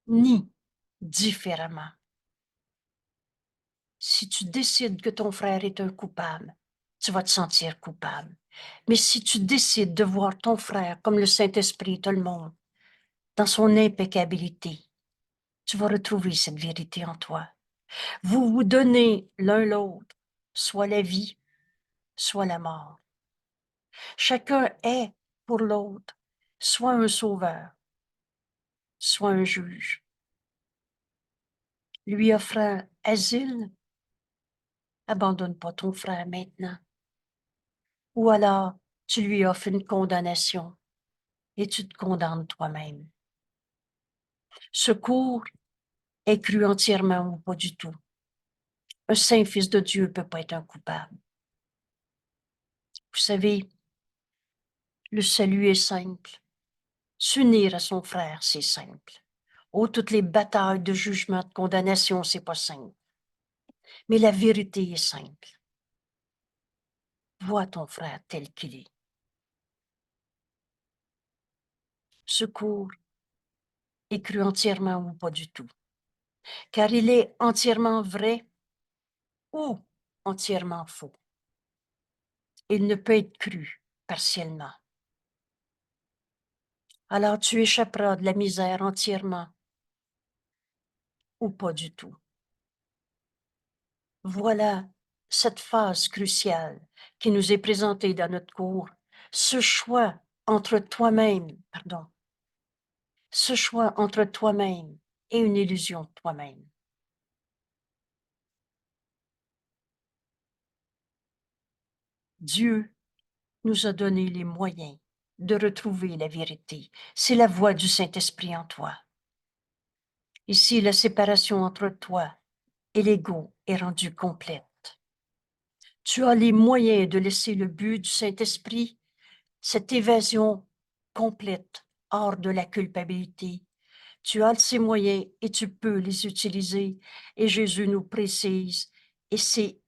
ni différemment. Si tu décides que ton frère est un coupable, tu vas te sentir coupable. Mais si tu décides de voir ton frère comme le Saint-Esprit te le montre, dans son impeccabilité, tu vas retrouver cette vérité en toi. Vous vous donnez l'un l'autre, soit la vie, soit la mort. Chacun est pour l'autre, soit un sauveur, soit un juge. lui offrant asile, abandonne pas ton frère maintenant. Ou alors, tu lui offres une condamnation et tu te condamnes toi-même. Secours est cru entièrement ou pas du tout. Un saint fils de Dieu ne peut pas être un coupable. Vous savez, le salut est simple. S'unir à son frère, c'est simple. Oh, toutes les batailles de jugement, de condamnation, c'est pas simple. Mais la vérité est simple. Vois ton frère tel qu'il est. Secours est cru entièrement ou pas du tout. Car il est entièrement vrai ou entièrement faux. Il ne peut être cru partiellement. Alors tu échapperas de la misère entièrement ou pas du tout. Voilà cette phase cruciale qui nous est présentée dans notre cours. Ce choix entre toi-même, ce choix entre toi-même et une illusion de toi-même. Dieu nous a donné les moyens de retrouver la vérité. C'est la voix du Saint-Esprit en toi. Ici, la séparation entre toi et l'ego est rendue complète. Tu as les moyens de laisser le but du Saint-Esprit, cette évasion complète, hors de la culpabilité. Tu as ces moyens et tu peux les utiliser. Et Jésus nous précise, et c'est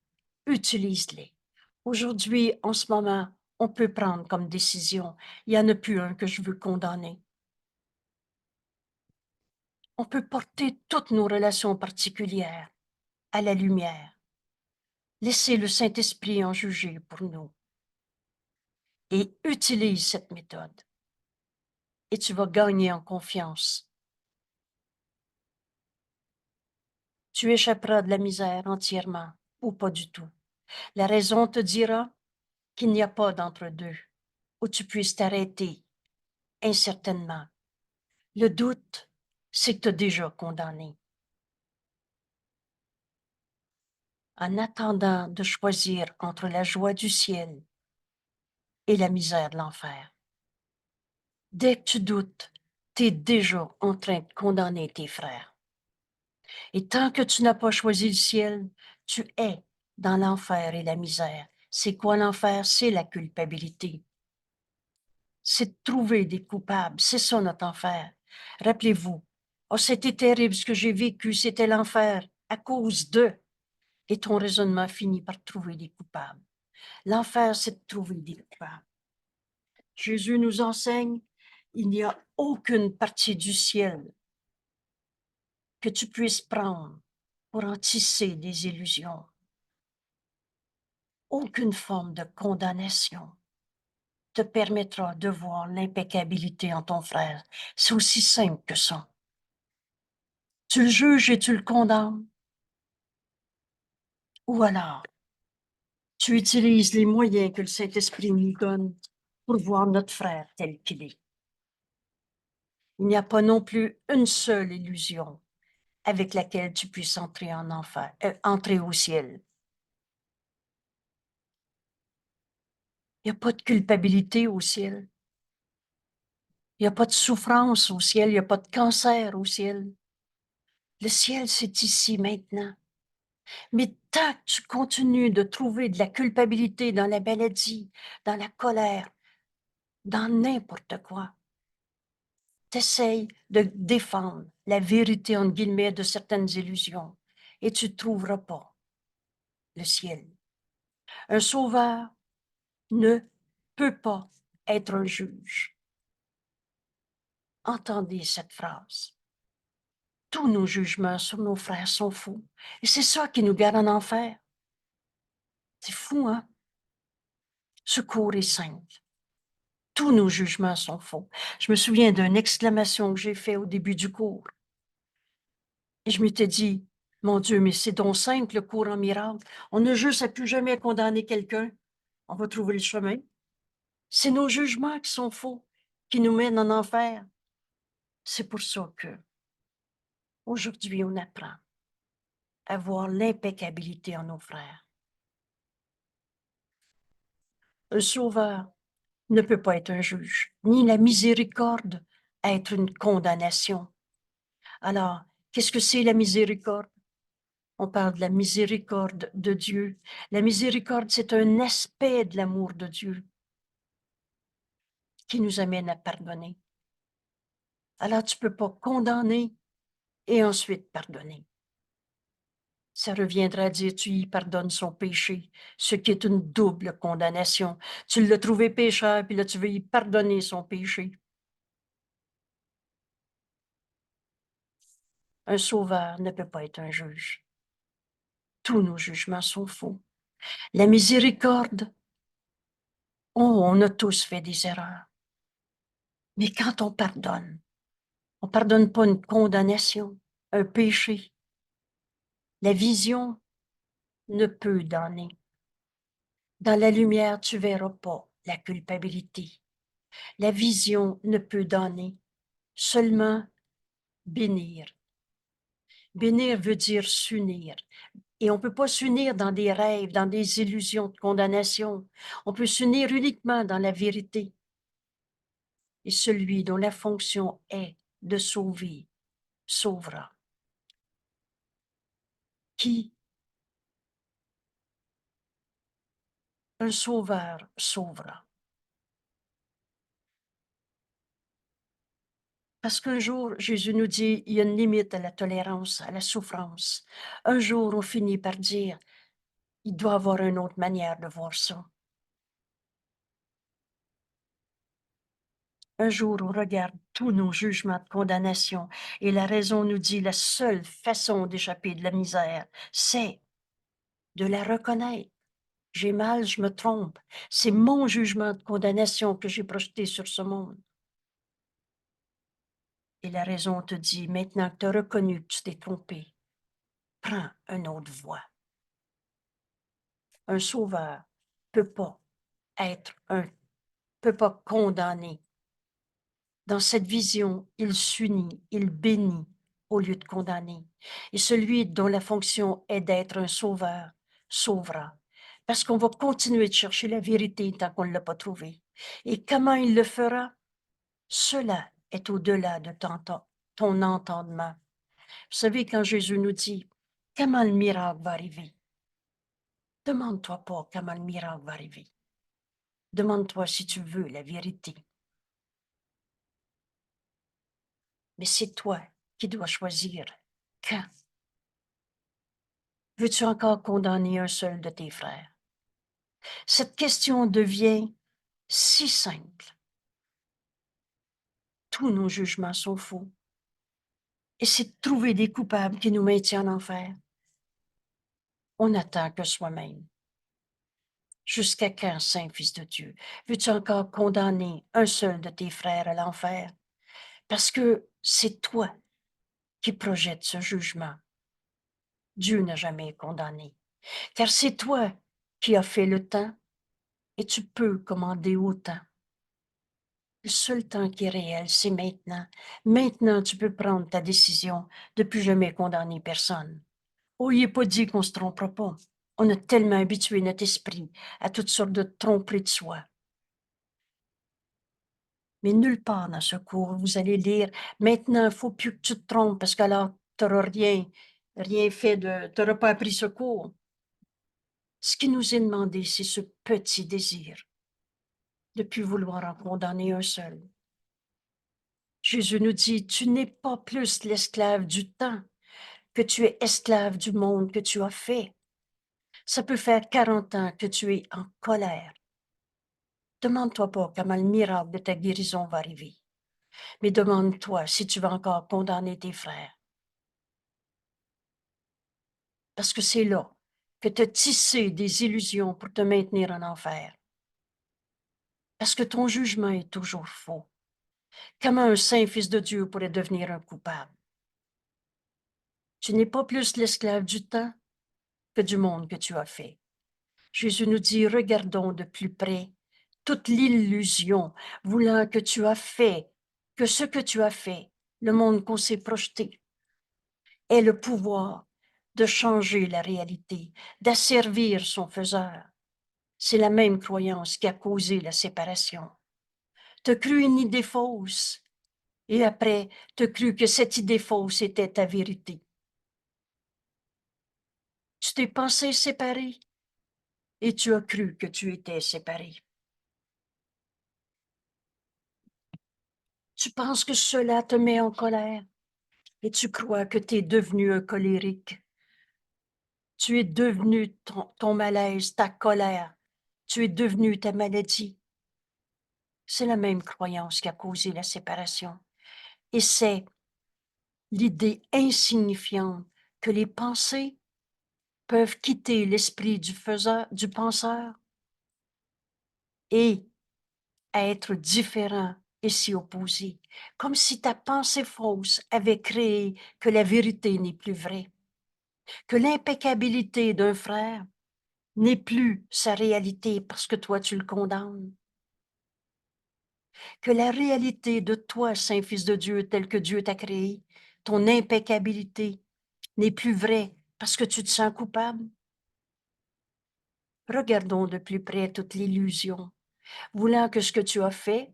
utilise-les. Aujourd'hui, en ce moment, on peut prendre comme décision, il n'y en a plus un que je veux condamner. On peut porter toutes nos relations particulières à la lumière. Laissez le Saint-Esprit en juger pour nous. Et utilise cette méthode. Et tu vas gagner en confiance. Tu échapperas de la misère entièrement ou pas du tout. La raison te dira qu'il n'y a pas d'entre-deux où tu puisses t'arrêter incertainement. Le doute, c'est que tu as déjà condamné. En attendant de choisir entre la joie du ciel et la misère de l'enfer. Dès que tu doutes, tu es déjà en train de condamner tes frères. Et tant que tu n'as pas choisi le ciel, tu es dans l'enfer et la misère. C'est quoi l'enfer? C'est la culpabilité. C'est de trouver des coupables. C'est ça notre enfer. Rappelez-vous, oh, c'était terrible ce que j'ai vécu, c'était l'enfer à cause de. Et ton raisonnement finit par trouver des coupables. L'enfer, c'est de trouver des coupables. Jésus nous enseigne, il n'y a aucune partie du ciel que tu puisses prendre pour en tisser des illusions. Aucune forme de condamnation te permettra de voir l'impeccabilité en ton frère. C'est aussi simple que ça. Tu le juges et tu le condamnes. Ou alors, tu utilises les moyens que le Saint-Esprit nous donne pour voir notre frère tel qu'il est. Il n'y a pas non plus une seule illusion avec laquelle tu puisses entrer en enfer, entrer au ciel. Il n'y a pas de culpabilité au ciel. Il n'y a pas de souffrance au ciel. Il n'y a pas de cancer au ciel. Le ciel, c'est ici maintenant. Mais tant que tu continues de trouver de la culpabilité dans la maladie, dans la colère, dans n'importe quoi, t'essayes de défendre la vérité, entre guillemets, de certaines illusions et tu ne trouveras pas le ciel. Un sauveur ne peut pas être un juge. Entendez cette phrase. Tous nos jugements sur nos frères sont faux. Et c'est ça qui nous garde en enfer. C'est fou, hein? Ce cours est simple. Tous nos jugements sont faux. Je me souviens d'une exclamation que j'ai faite au début du cours. Et je m'étais dit, mon Dieu, mais c'est donc simple le cours en miracle. On a juste à plus jamais condamner quelqu'un. On va trouver le chemin. C'est nos jugements qui sont faux, qui nous mènent en enfer. C'est pour ça que aujourd'hui on apprend avoir l'impeccabilité en nos frères. Un sauveur ne peut pas être un juge, ni la miséricorde être une condamnation. Alors, qu'est-ce que c'est la miséricorde? On parle de la miséricorde de Dieu. La miséricorde, c'est un aspect de l'amour de Dieu qui nous amène à pardonner. Alors, tu ne peux pas condamner et ensuite pardonner. Ça reviendra à dire, tu y pardonnes son péché, ce qui est une double condamnation. Tu l'as trouvé pécheur, puis là, tu veux y pardonner son péché. Un sauveur ne peut pas être un juge. Tous nos jugements sont faux. La miséricorde, oh, on a tous fait des erreurs. Mais quand on pardonne pas une condamnation, un péché. La vision ne peut donner. Dans la lumière, tu verras pas la culpabilité. La vision ne peut donner, seulement bénir. Bénir veut dire s'unir. Et on ne peut pas s'unir dans des rêves, dans des illusions de condamnation. On peut s'unir uniquement dans la vérité. Et celui dont la fonction est de sauver, sauvera. Qui? Un sauveur sauvera. Parce qu'un jour, Jésus nous dit, il y a une limite à la tolérance, à la souffrance. Un jour, on finit par dire, il doit y avoir une autre manière de voir ça. Un jour, on regarde tous nos jugements de condamnation et la raison nous dit la seule façon d'échapper de la misère, c'est de la reconnaître. J'ai mal, je me trompe. C'est mon jugement de condamnation que j'ai projeté sur ce monde. Et la raison te dit, maintenant que tu as reconnu que tu t'es trompé, prends une autre voie. Un sauveur peut pas peut pas condamner. Dans cette vision, il s'unit, il bénit au lieu de condamner. Et celui dont la fonction est d'être un sauveur, sauvera. Parce qu'on va continuer de chercher la vérité tant qu'on ne l'a pas trouvée. Et comment il le fera? Cela est au-delà de ton entendement. Vous savez, quand Jésus nous dit, comment le miracle va arriver? Demande-toi pas comment le miracle va arriver. Demande-toi si tu veux la vérité. Mais c'est toi qui dois choisir quand. Veux-tu encore condamner un seul de tes frères? Cette question devient si simple. Tous nos jugements sont faux. Et c'est de trouver des coupables qui nous maintiennent en enfer. On n'attend que soi-même. Jusqu'à quand, Saint-Fils de Dieu, veux-tu encore condamner un seul de tes frères à l'enfer? Parce que c'est toi qui projettes ce jugement. Dieu n'a jamais condamné. Car c'est toi qui as fait le temps et tu peux commander autant. Le seul temps qui est réel, c'est maintenant. Maintenant, tu peux prendre ta décision de plus jamais condamner personne. Oh, il n'est pas dit qu'on ne se trompera pas. On a tellement habitué notre esprit à toutes sortes de tromperies de soi. Mais nulle part dans ce cours, vous allez lire, maintenant, il ne faut plus que tu te trompes parce qu'alors, tu n'auras rien fait tu n'auras pas appris ce cours. Ce qui nous est demandé, c'est ce petit désir de plus vouloir en condamner un seul. Jésus nous dit, tu n'es pas plus l'esclave du temps que tu es esclave du monde que tu as fait. Ça peut faire 40 ans que tu es en colère. Demande-toi pas comment le miracle de ta guérison va arriver, mais demande-toi si tu vas encore condamner tes frères. Parce que c'est là que tu as tissé des illusions pour te maintenir en enfer. Parce que ton jugement est toujours faux. Comment un saint fils de Dieu pourrait devenir un coupable? Tu n'es pas plus l'esclave du temps que du monde que tu as fait. Jésus nous dit, regardons de plus près toute l'illusion, voulant que tu as fait, que ce que tu as fait, le monde qu'on s'est projeté, ait le pouvoir de changer la réalité, d'asservir son faiseur. C'est la même croyance qui a causé la séparation. Tu as cru une idée fausse et après, tu as cru que cette idée fausse était ta vérité. Tu t'es pensé séparé et tu as cru que tu étais séparé. Tu penses que cela te met en colère et tu crois que tu es devenu un colérique. Tu es devenu ton malaise, ta colère. Tu es devenu ta maladie. C'est la même croyance qui a causé la séparation. Et c'est l'idée insignifiante que les pensées peuvent quitter l'esprit du penseur et être différents et s'y opposer, comme si ta pensée fausse avait créé que la vérité n'est plus vraie, que l'impeccabilité d'un frère n'est plus sa réalité parce que toi tu le condamnes, que la réalité de toi, Saint Fils de Dieu, tel que Dieu t'a créé, ton impeccabilité n'est plus vraie parce que tu te sens coupable. Regardons de plus près toute l'illusion, voulant que ce que tu as fait,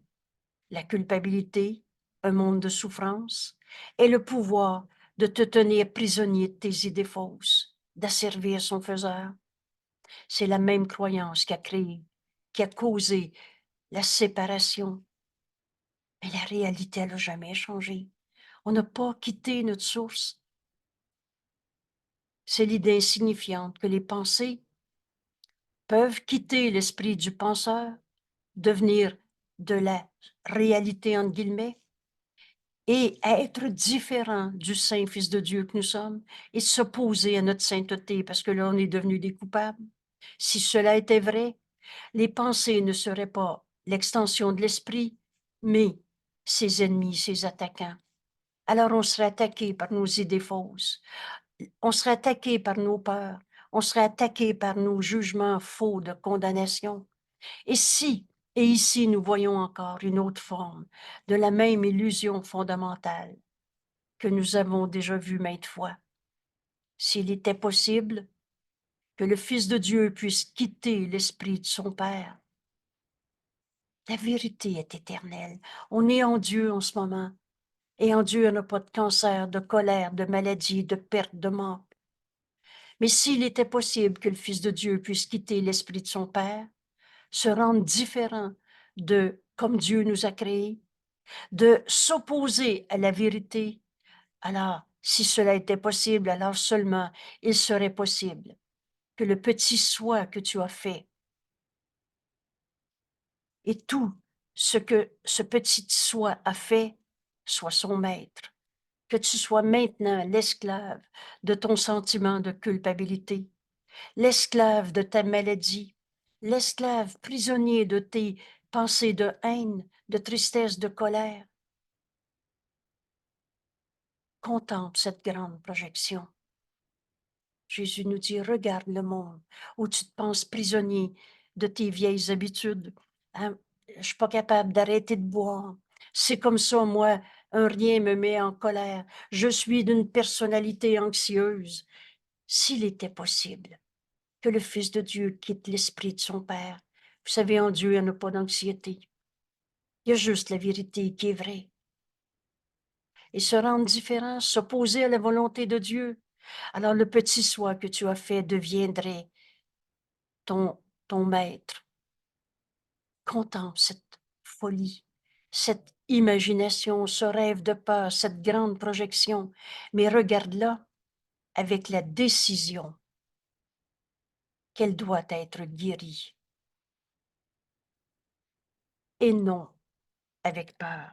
la culpabilité, un monde de souffrance, ait le pouvoir de te tenir prisonnier de tes idées fausses, d'asservir son faiseur. C'est la même croyance qui a créé, qui a causé la séparation. Mais la réalité, elle n'a jamais changé. On n'a pas quitté notre source. C'est l'idée insignifiante que les pensées peuvent quitter l'esprit du penseur, devenir de la réalité, entre guillemets, et être différent du Saint Fils de Dieu que nous sommes et s'opposer à notre sainteté parce que là, on est devenus des coupables. Si cela était vrai, les pensées ne seraient pas l'extension de l'esprit, mais ses ennemis, ses attaquants. Alors on serait attaqué par nos idées fausses, on serait attaqué par nos peurs, on serait attaqué par nos jugements faux de condamnation. Et si, et ici nous voyons encore une autre forme de la même illusion fondamentale que nous avons déjà vue maintes fois, s'il était possible que le Fils de Dieu puisse quitter l'esprit de son Père, la vérité est éternelle. On est en Dieu en ce moment. Et en Dieu, on n'a pas de cancer, de colère, de maladie, de perte, de mort. Mais s'il était possible que le Fils de Dieu puisse quitter l'esprit de son Père, se rendre différent de comme Dieu nous a créés, de s'opposer à la vérité, alors, si cela était possible, alors seulement il serait possible que le petit soi que tu as fait et tout ce que ce petit soi a fait soit son maître, que tu sois maintenant l'esclave de ton sentiment de culpabilité, l'esclave de ta maladie, l'esclave prisonnier de tes pensées de haine, de tristesse, de colère. Contemple cette grande projection. Jésus nous dit, regarde le monde où tu te penses prisonnier de tes vieilles habitudes. Hein? Je suis pas capable d'arrêter de boire. C'est comme ça, moi, un rien me met en colère. Je suis d'une personnalité anxieuse. S'il était possible que le Fils de Dieu quitte l'esprit de son Père, vous savez, en Dieu, il n'y a pas d'anxiété. Il y a juste la vérité qui est vraie. Et se rendre différent, s'opposer à la volonté de Dieu. Alors le petit soi que tu as fait deviendrait ton maître. Contemple cette folie, cette imagination, ce rêve de peur, cette grande projection, mais regarde-la avec la décision qu'elle doit être guérie et non avec peur.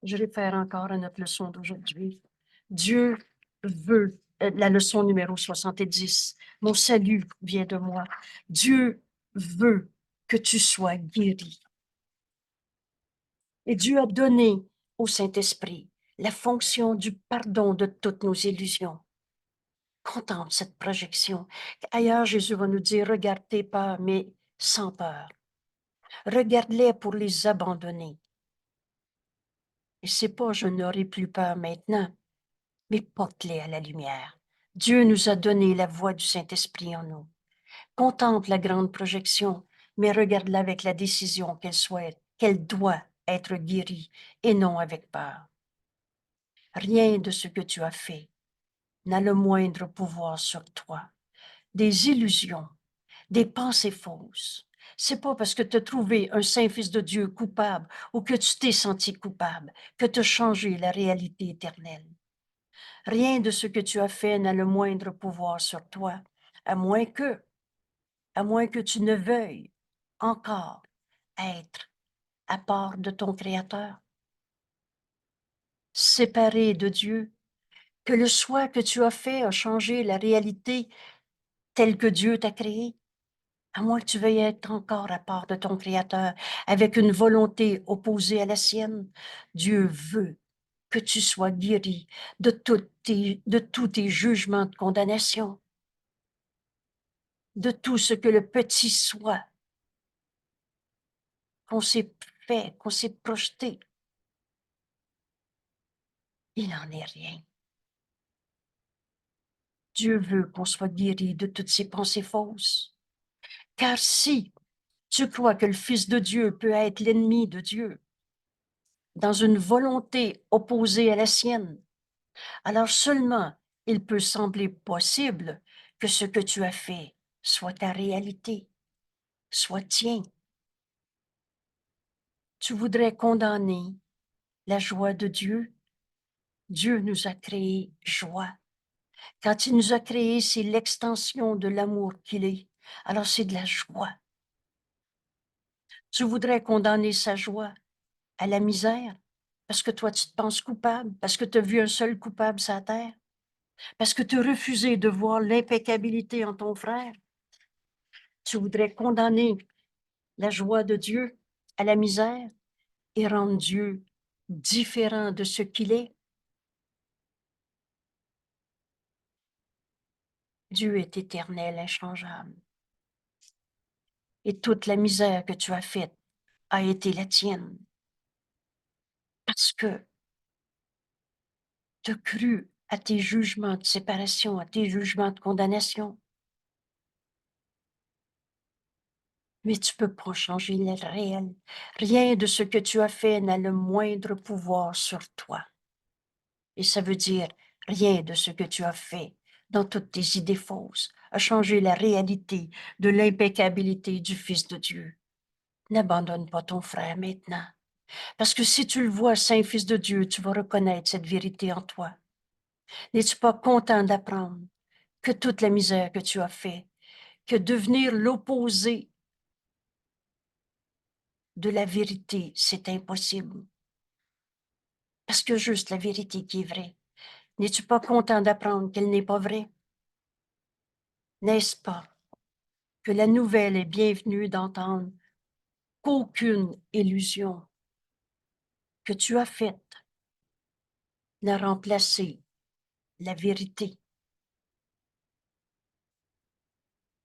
Je réfère encore à notre leçon d'aujourd'hui. Dieu veut, la leçon numéro 70, mon salut vient de moi. Dieu veut que tu sois guéri. Et Dieu a donné au Saint-Esprit la fonction du pardon de toutes nos illusions. Contemple cette projection. Ailleurs, Jésus va nous dire, regarde tes peurs, mais sans peur. Regarde-les pour les abandonner. Et c'est pas, je n'aurai plus peur maintenant. mais porte-les à la lumière. Dieu nous a donné la voix du Saint-Esprit en nous. Contemple la grande projection, mais regarde-la avec la décision qu'elle doit être guérie et non avec peur. Rien de ce que tu as fait n'a le moindre pouvoir sur toi. Des illusions, des pensées fausses. C'est pas parce que tu as trouvé un saint fils de Dieu coupable ou que tu t'es senti coupable que tu as changé la réalité éternelle. Rien de ce que tu as fait n'a le moindre pouvoir sur toi, à moins que, à moins que tu ne veuilles encore être à part de ton Créateur, séparé de Dieu, que le choix que tu as fait a changé la réalité telle que Dieu t'a créée, à moins que tu veuilles être encore à part de ton Créateur, avec une volonté opposée à la sienne. Dieu veut que tu sois guéri de tous tes jugements de condamnation, de tout ce que le petit soi qu'on s'est fait, qu'on s'est projeté. Il n'en est rien. Dieu veut qu'on soit guéri de toutes ces pensées fausses. Car si tu crois que le Fils de Dieu peut être l'ennemi de Dieu, dans une volonté opposée à la sienne, alors seulement il peut sembler possible que ce que tu as fait soit ta réalité, soit tien. Tu voudrais condamner la joie de Dieu. Dieu nous a créé joie. Quand il nous a créés, c'est l'extension de l'amour qu'il est. Alors c'est de la joie. Tu voudrais condamner sa joie à la misère parce que toi, tu te penses coupable, parce que tu as vu un seul coupable sur la terre, parce que tu as refusé de voir l'impeccabilité en ton frère. Tu voudrais condamner la joie de Dieu à la misère et rendre Dieu différent de ce qu'il est. Dieu est éternel, inchangeable. Et toute la misère que tu as faite a été la tienne. Parce que tu as cru à tes jugements de séparation, à tes jugements de condamnation. Mais tu peux pas changer le réel. Rien de ce que tu as fait n'a le moindre pouvoir sur toi. Et ça veut dire rien de ce que tu as fait dans toutes tes idées fausses a changé la réalité de l'impeccabilité du Fils de Dieu. N'abandonne pas ton frère maintenant. Parce que si tu le vois, Saint Fils de Dieu, tu vas reconnaître cette vérité en toi. N'es-tu pas content d'apprendre que toute la misère que tu as fait, que devenir l'opposé de la vérité, c'est impossible? Parce que juste la vérité qui est vraie. N'es-tu pas content d'apprendre qu'elle n'est pas vraie? N'est-ce pas que la nouvelle est bienvenue d'entendre qu'aucune illusion que tu as faite n'a remplacé la vérité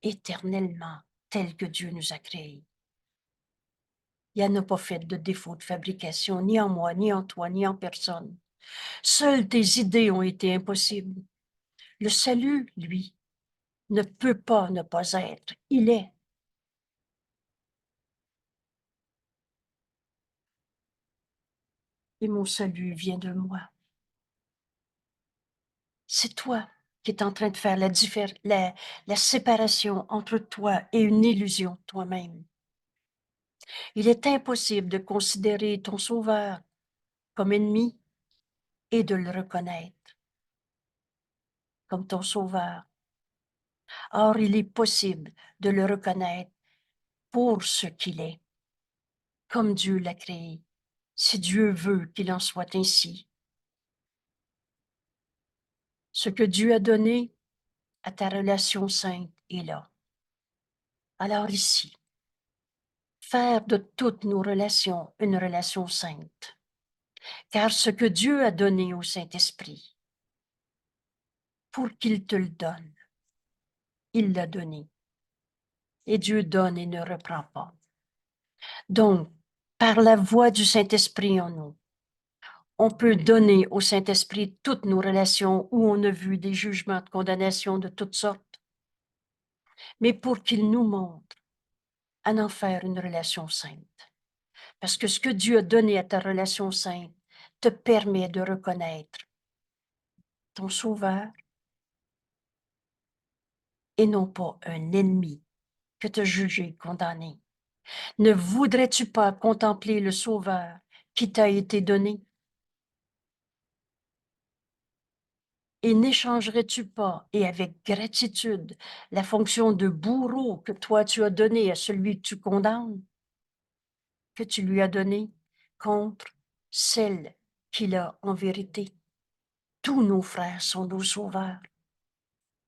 éternellement telle que Dieu nous a créés. Il n'y en a pas fait de défaut de fabrication, ni en moi, ni en toi, ni en personne. Seules tes idées ont été impossibles. Le salut, lui, ne peut pas ne pas être. Il est. Et mon salut vient de moi. C'est toi qui es en train de faire la séparation entre toi et une illusion toi-même. Il est impossible de considérer ton sauveur comme ennemi et de le reconnaître comme ton sauveur. Or, il est possible de le reconnaître pour ce qu'il est, comme Dieu l'a créé, si Dieu veut qu'il en soit ainsi. Ce que Dieu a donné à ta relation sainte est là. Alors ici, faire de toutes nos relations une relation sainte. Car ce que Dieu a donné au Saint-Esprit, pour qu'il te le donne, il l'a donné. Et Dieu donne et ne reprend pas. Donc, par la voix du Saint-Esprit en nous, On peut donner au Saint-Esprit toutes nos relations où on a vu des jugements de condamnation de toutes sortes, mais pour qu'il nous montre à en faire une relation sainte. Parce que ce que Dieu a donné à ta relation sainte te permet de reconnaître ton Sauveur et non pas un ennemi que te juger, condamné. Ne voudrais-tu pas contempler le Sauveur qui t'a été donné? Et n'échangerais-tu pas, et avec gratitude, la fonction de bourreau que toi tu as donnée à celui que tu condamnes, que tu lui as donnée, contre celle qu'il a en vérité? Tous nos frères sont nos sauveurs.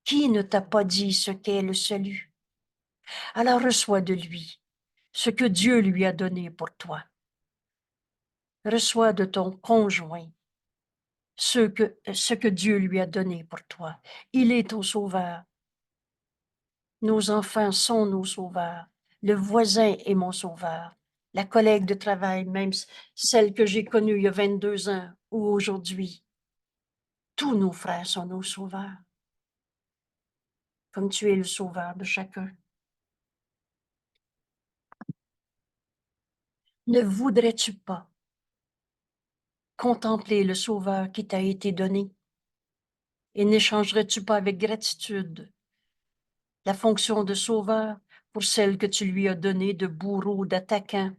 Qui ne t'a pas dit ce qu'est le salut? Alors reçois de lui ce que Dieu lui a donné pour toi. Reçois de ton conjoint ce que Dieu lui a donné pour toi. Il est ton sauveur. Nos enfants sont nos sauveurs. Le voisin est mon sauveur. La collègue de travail, même celle que j'ai connue il y a 22 ans ou aujourd'hui, tous nos frères sont nos sauveurs, comme tu es le sauveur de chacun. Ne voudrais-tu pas contempler le sauveur qui t'a été donné? Et n'échangerais-tu pas avec gratitude la fonction de sauveur pour celle que tu lui as donnée de bourreau, d'attaquant?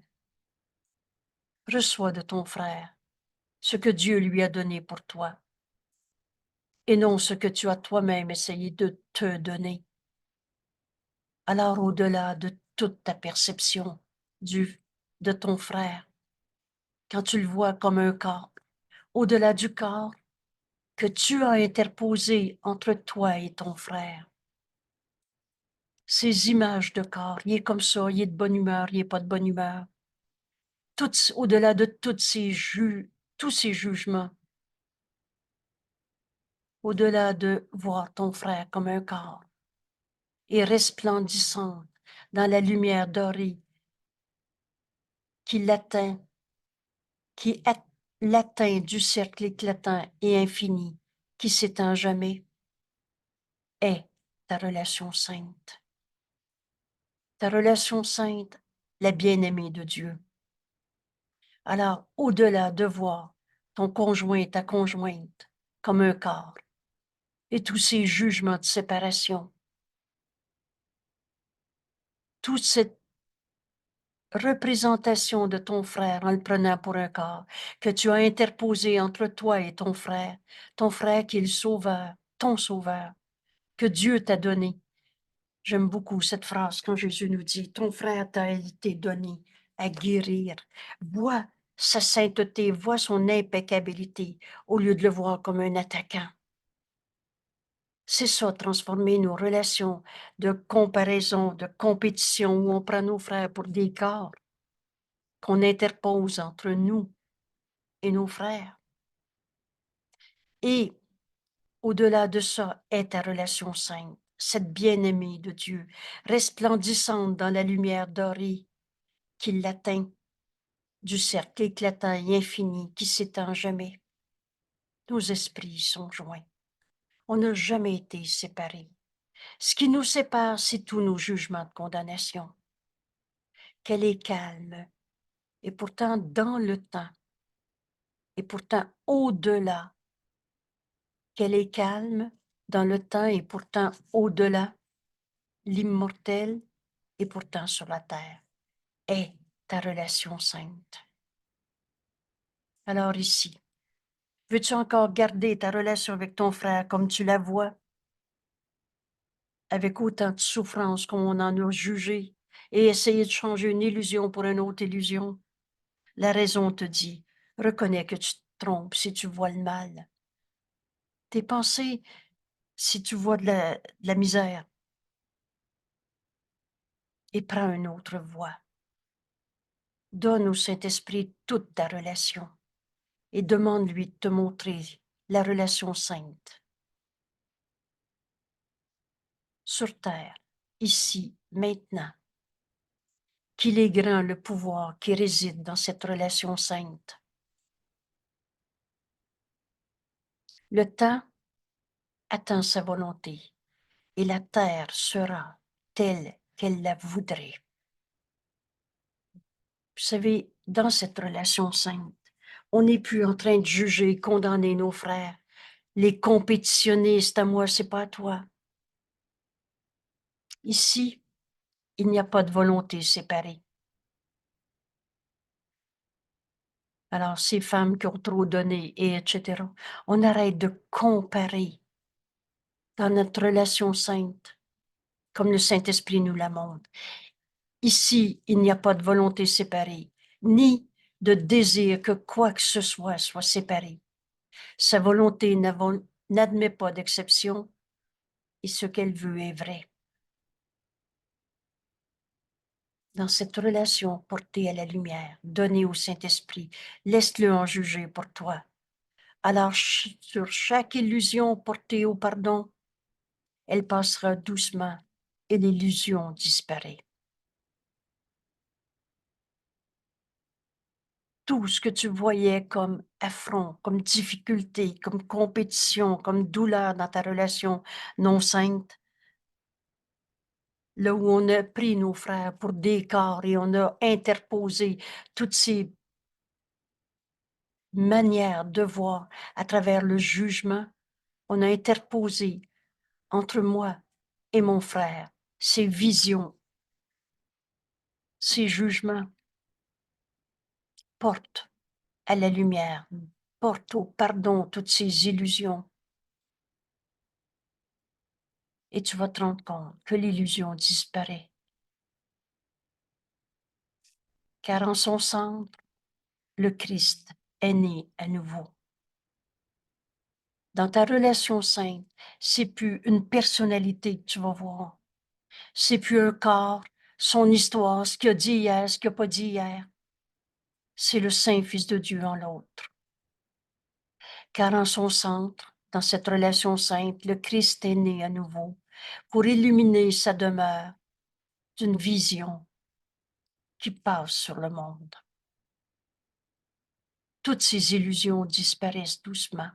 Reçois de ton frère ce que Dieu lui a donné pour toi et non ce que tu as toi-même essayé de te donner. Alors, au-delà de toute ta perception de ton frère, quand tu le vois comme un corps, au-delà du corps que tu as interposé entre toi et ton frère, ces images de corps, il est comme ça, il est de bonne humeur, il n'est pas de bonne humeur, au-delà de tous ces jugements, au-delà de voir ton frère comme un corps et resplendissant dans la lumière dorée qui l'atteint, l'atteint du cercle éclatant et infini qui s'étend jamais, est ta relation sainte. Ta relation sainte, la bien-aimée de Dieu. Alors, au-delà de voir ton conjoint et ta conjointe comme un corps et tous ces jugements de séparation, toute cette représentation de ton frère en le prenant pour un corps que tu as interposé entre toi et ton frère qui est le sauveur, ton sauveur, que Dieu t'a donné. J'aime beaucoup cette phrase quand Jésus nous dit, ton frère t'a été donné à guérir. Vois sa sainteté, vois son impeccabilité au lieu de le voir comme un attaquant. C'est ça, transformer nos relations de comparaison, de compétition où on prend nos frères pour des corps qu'on interpose entre nous et nos frères. Et au-delà de ça est ta relation sainte, cette bien-aimée de Dieu, resplendissante dans la lumière dorée qui l'atteint, du cercle éclatant et infini qui s'étend jamais. Nos esprits sont joints. On n'a jamais été séparés. Ce qui nous sépare, c'est tous nos jugements de condamnation. Qu'elle est calme, et pourtant dans le temps, et pourtant au-delà. Qu'elle est calme dans le temps, et pourtant au-delà. L'immortel, et pourtant sur la terre, est ta relation sainte. Alors ici, veux-tu encore garder ta relation avec ton frère comme tu la vois, avec autant de souffrance qu'on en a jugé, et essayer de changer une illusion pour une autre illusion? La raison te dit, reconnais que tu te trompes si tu vois le mal. Tes pensées, si tu vois de la misère, et prends une autre voie. Donne au Saint-Esprit toute ta relation et demande-lui de te montrer la relation sainte. Sur terre, ici, maintenant, qu'il est grand le pouvoir qui réside dans cette relation sainte. Le temps attend sa volonté et la terre sera telle qu'elle la voudrait. Vous savez, dans cette relation sainte, on n'est plus en train de juger, condamner nos frères. Les compétitionnistes, à moi, c'est pas à toi. Ici, il n'y a pas de volonté séparée. Alors, ces femmes qui ont trop donné, et etc., on arrête de comparer dans notre relation sainte, comme le Saint-Esprit nous la montre. Ici, il n'y a pas de volonté séparée, ni de désir que quoi que ce soit séparé. Sa volonté n'admet pas d'exception et ce qu'elle veut est vrai. Dans cette relation portée à la lumière, donnée au Saint-Esprit, laisse-le en juger pour toi. Alors, sur chaque illusion portée au pardon, elle passera doucement et l'illusion disparaît. Tout ce que tu voyais comme affront, comme difficulté, comme compétition, comme douleur dans ta relation non sainte, là où on a pris nos frères pour des corps et on a interposé toutes ces manières de voir à travers le jugement, on a interposé entre moi et mon frère ces visions, ces jugements. Porte à la lumière, porte au pardon toutes ces illusions. Et tu vas te rendre compte que l'illusion disparaît. Car en son centre, le Christ est né à nouveau. Dans ta relation sainte, c'est plus une personnalité que tu vas voir. C'est plus un corps, son histoire, ce qu'il a dit hier, ce qu'il n'a pas dit hier. C'est le Saint-Fils de Dieu en l'autre. Car en son centre, dans cette relation sainte, le Christ est né à nouveau pour illuminer sa demeure d'une vision qui passe sur le monde. Toutes ces illusions disparaissent doucement.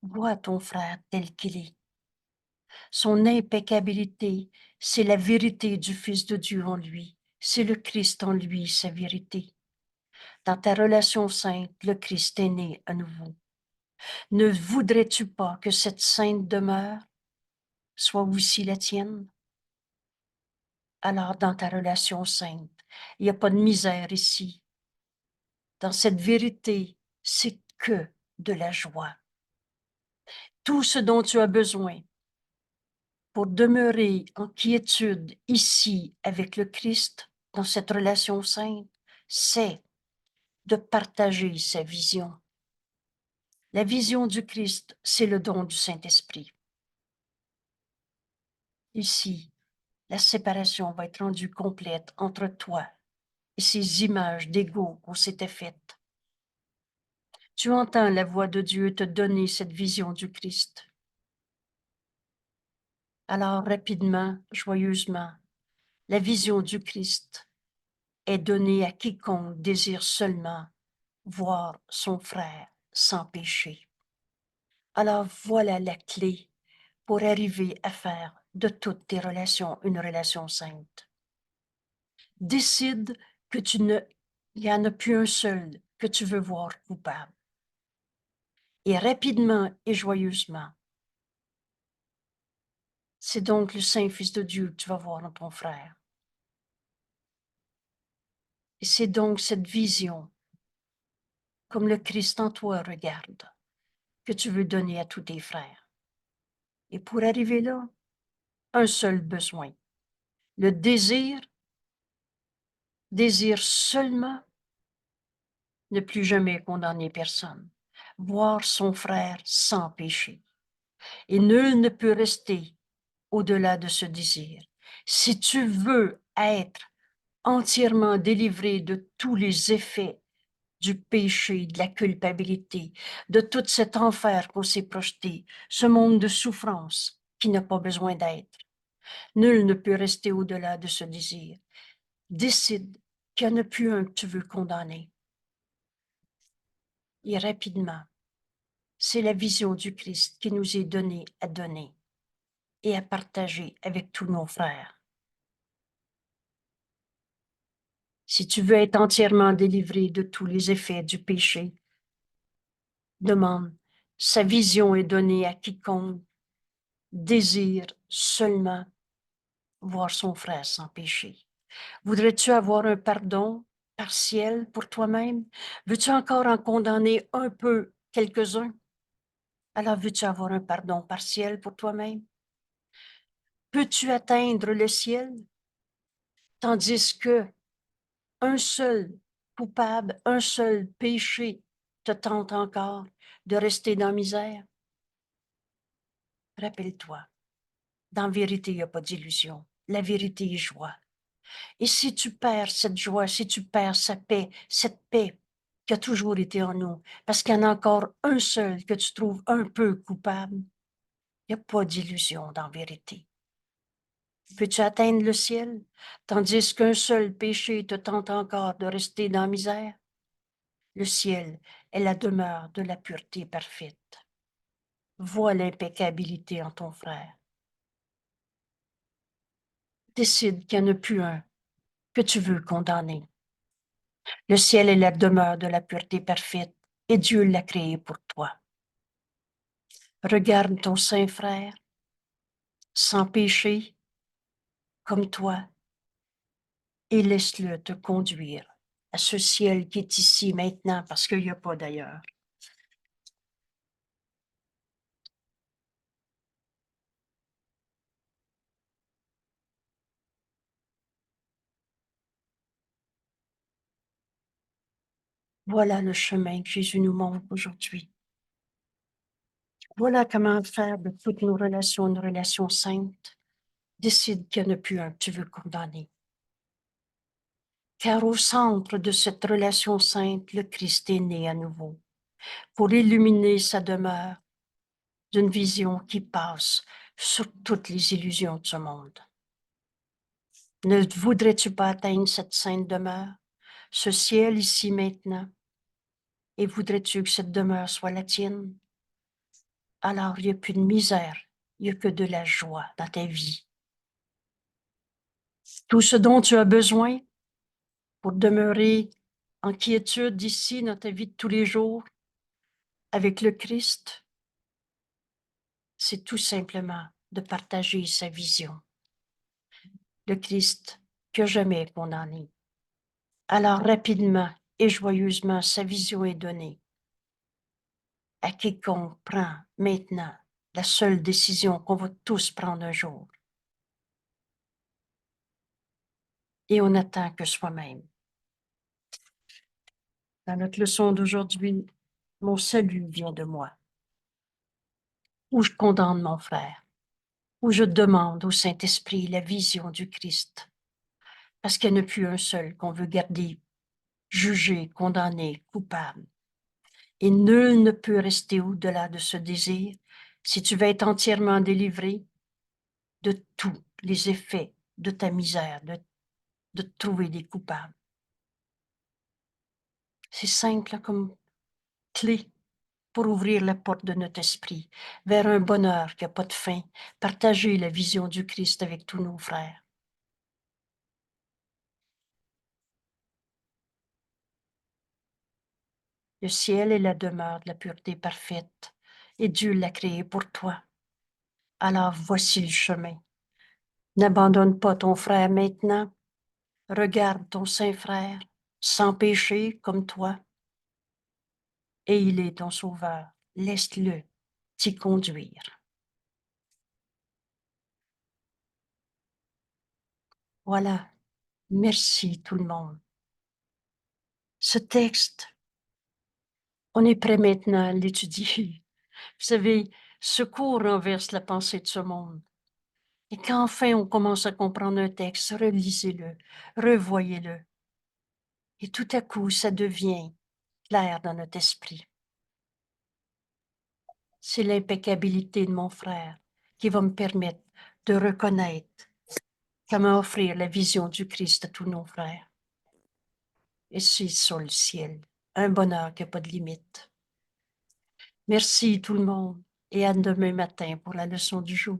Vois ton frère tel qu'il est. Son impeccabilité, c'est la vérité du Fils de Dieu en lui. C'est le Christ en lui, sa vérité. Dans ta relation sainte, le Christ est né à nouveau. Ne voudrais-tu pas que cette sainte demeure soit aussi la tienne? Alors, dans ta relation sainte, il n'y a pas de misère ici. Dans cette vérité, c'est que de la joie. Tout ce dont tu as besoin pour demeurer en quiétude ici avec le Christ, dans cette relation sainte, c'est de partager sa vision. La vision du Christ, c'est le don du Saint-Esprit. Ici, la séparation va être rendue complète entre toi et ces images d'ego qu'on s'était faites. Tu entends la voix de Dieu te donner cette vision du Christ. Alors, rapidement, joyeusement, la vision du Christ est donnée à quiconque désire seulement voir son frère sans péché. Alors, voilà la clé pour arriver à faire de toutes tes relations une relation sainte. Décide que il n'y en a plus un seul que tu veux voir coupable. Et rapidement et joyeusement, c'est donc le Saint-Fils de Dieu que tu vas voir dans ton frère. Et c'est donc cette vision, comme le Christ en toi regarde, que tu veux donner à tous tes frères. Et pour arriver là, un seul besoin. Le désire seulement ne plus jamais condamner personne, voir son frère sans péché. Et nul ne peut rester au-delà de ce désir. Si tu veux être entièrement délivré de tous les effets du péché, de la culpabilité, de tout cet enfer qu'on s'est projeté, ce monde de souffrance qui n'a pas besoin d'être, nul ne peut rester au-delà de ce désir. Décide qu'il n'y en a plus un que tu veux condamner. et rapidement. C'est la vision du Christ qui nous est donnée à donner et à partager avec tous nos frères. Si tu veux être entièrement délivré de tous les effets du péché, demande, sa vision est donnée à quiconque désire seulement voir son frère sans péché. Voudrais-tu avoir un pardon partiel pour toi-même? Veux-tu encore en condamner un peu quelques-uns? Alors veux-tu avoir un pardon partiel pour toi-même? Peux-tu atteindre le ciel tandis que un seul coupable, un seul péché te tente encore de rester dans la misère? Rappelle-toi, dans la vérité, il n'y a pas d'illusion. La vérité est joie. Et si tu perds cette joie, si tu perds cette paix qui a toujours été en nous, parce qu'il y en a encore un seul que tu trouves un peu coupable, il n'y a pas d'illusion dans la vérité. Peux-tu atteindre le ciel, tandis qu'un seul péché te tente encore de rester dans la misère? Le ciel est la demeure de la pureté parfaite. Vois l'impeccabilité en ton frère. Décide qu'il n'y en a plus un que tu veux condamner. Le ciel est la demeure de la pureté parfaite et Dieu l'a créé pour toi. Regarde ton saint frère, sans péché, comme toi, et laisse-le te conduire à ce ciel qui est ici maintenant parce qu'il n'y a pas d'ailleurs. Voilà le chemin que Jésus nous montre aujourd'hui. Voilà comment faire de toutes nos relations une relation sainte. Décide qu'il n'y en a plus un que tu veux condamner. Car au centre de cette relation sainte, le Christ est né à nouveau pour illuminer sa demeure d'une vision qui passe sur toutes les illusions de ce monde. Ne voudrais-tu pas atteindre cette sainte demeure, ce ciel ici maintenant, et voudrais-tu que cette demeure soit la tienne? Alors il n'y a plus de misère, il n'y a que de la joie dans ta vie. Tout ce dont tu as besoin pour demeurer en quiétude ici dans ta vie de tous les jours avec le Christ, c'est tout simplement de partager sa vision. Le Christ que jamais condamné. Alors rapidement et joyeusement, sa vision est donnée à quiconque prend maintenant la seule décision qu'on va tous prendre un jour. Et on n'attend que soi-même. Dans notre leçon d'aujourd'hui, mon salut vient de moi. Où je condamne mon frère, où je demande au Saint-Esprit la vision du Christ, parce qu'il n'y en a plus un seul qu'on veut garder, jugé, condamné, coupable. Et nul ne peut rester au-delà de ce désir si tu veux être entièrement délivré de tous les effets de ta misère, de trouver des coupables. C'est simple comme clé pour ouvrir la porte de notre esprit vers un bonheur qui n'a pas de fin, partager la vision du Christ avec tous nos frères. Le ciel est la demeure de la pureté parfaite et Dieu l'a créé pour toi. Alors voici le chemin. N'abandonne pas ton frère maintenant. Regarde ton saint frère, sans péché comme toi, et il est ton sauveur. Laisse-le t'y conduire. Voilà. Merci tout le monde. Ce texte, on est prêt maintenant à l'étudier. Vous savez, ce cours renverse la pensée de ce monde. Et quand enfin on commence à comprendre un texte, relisez-le, revoyez-le. Et tout à coup, ça devient clair dans notre esprit. C'est l'impeccabilité de mon frère qui va me permettre de reconnaître comment offrir la vision du Christ à tous nos frères. Et c'est sur le ciel, un bonheur qui n'a pas de limite. Merci tout le monde et à demain matin pour la leçon du jour.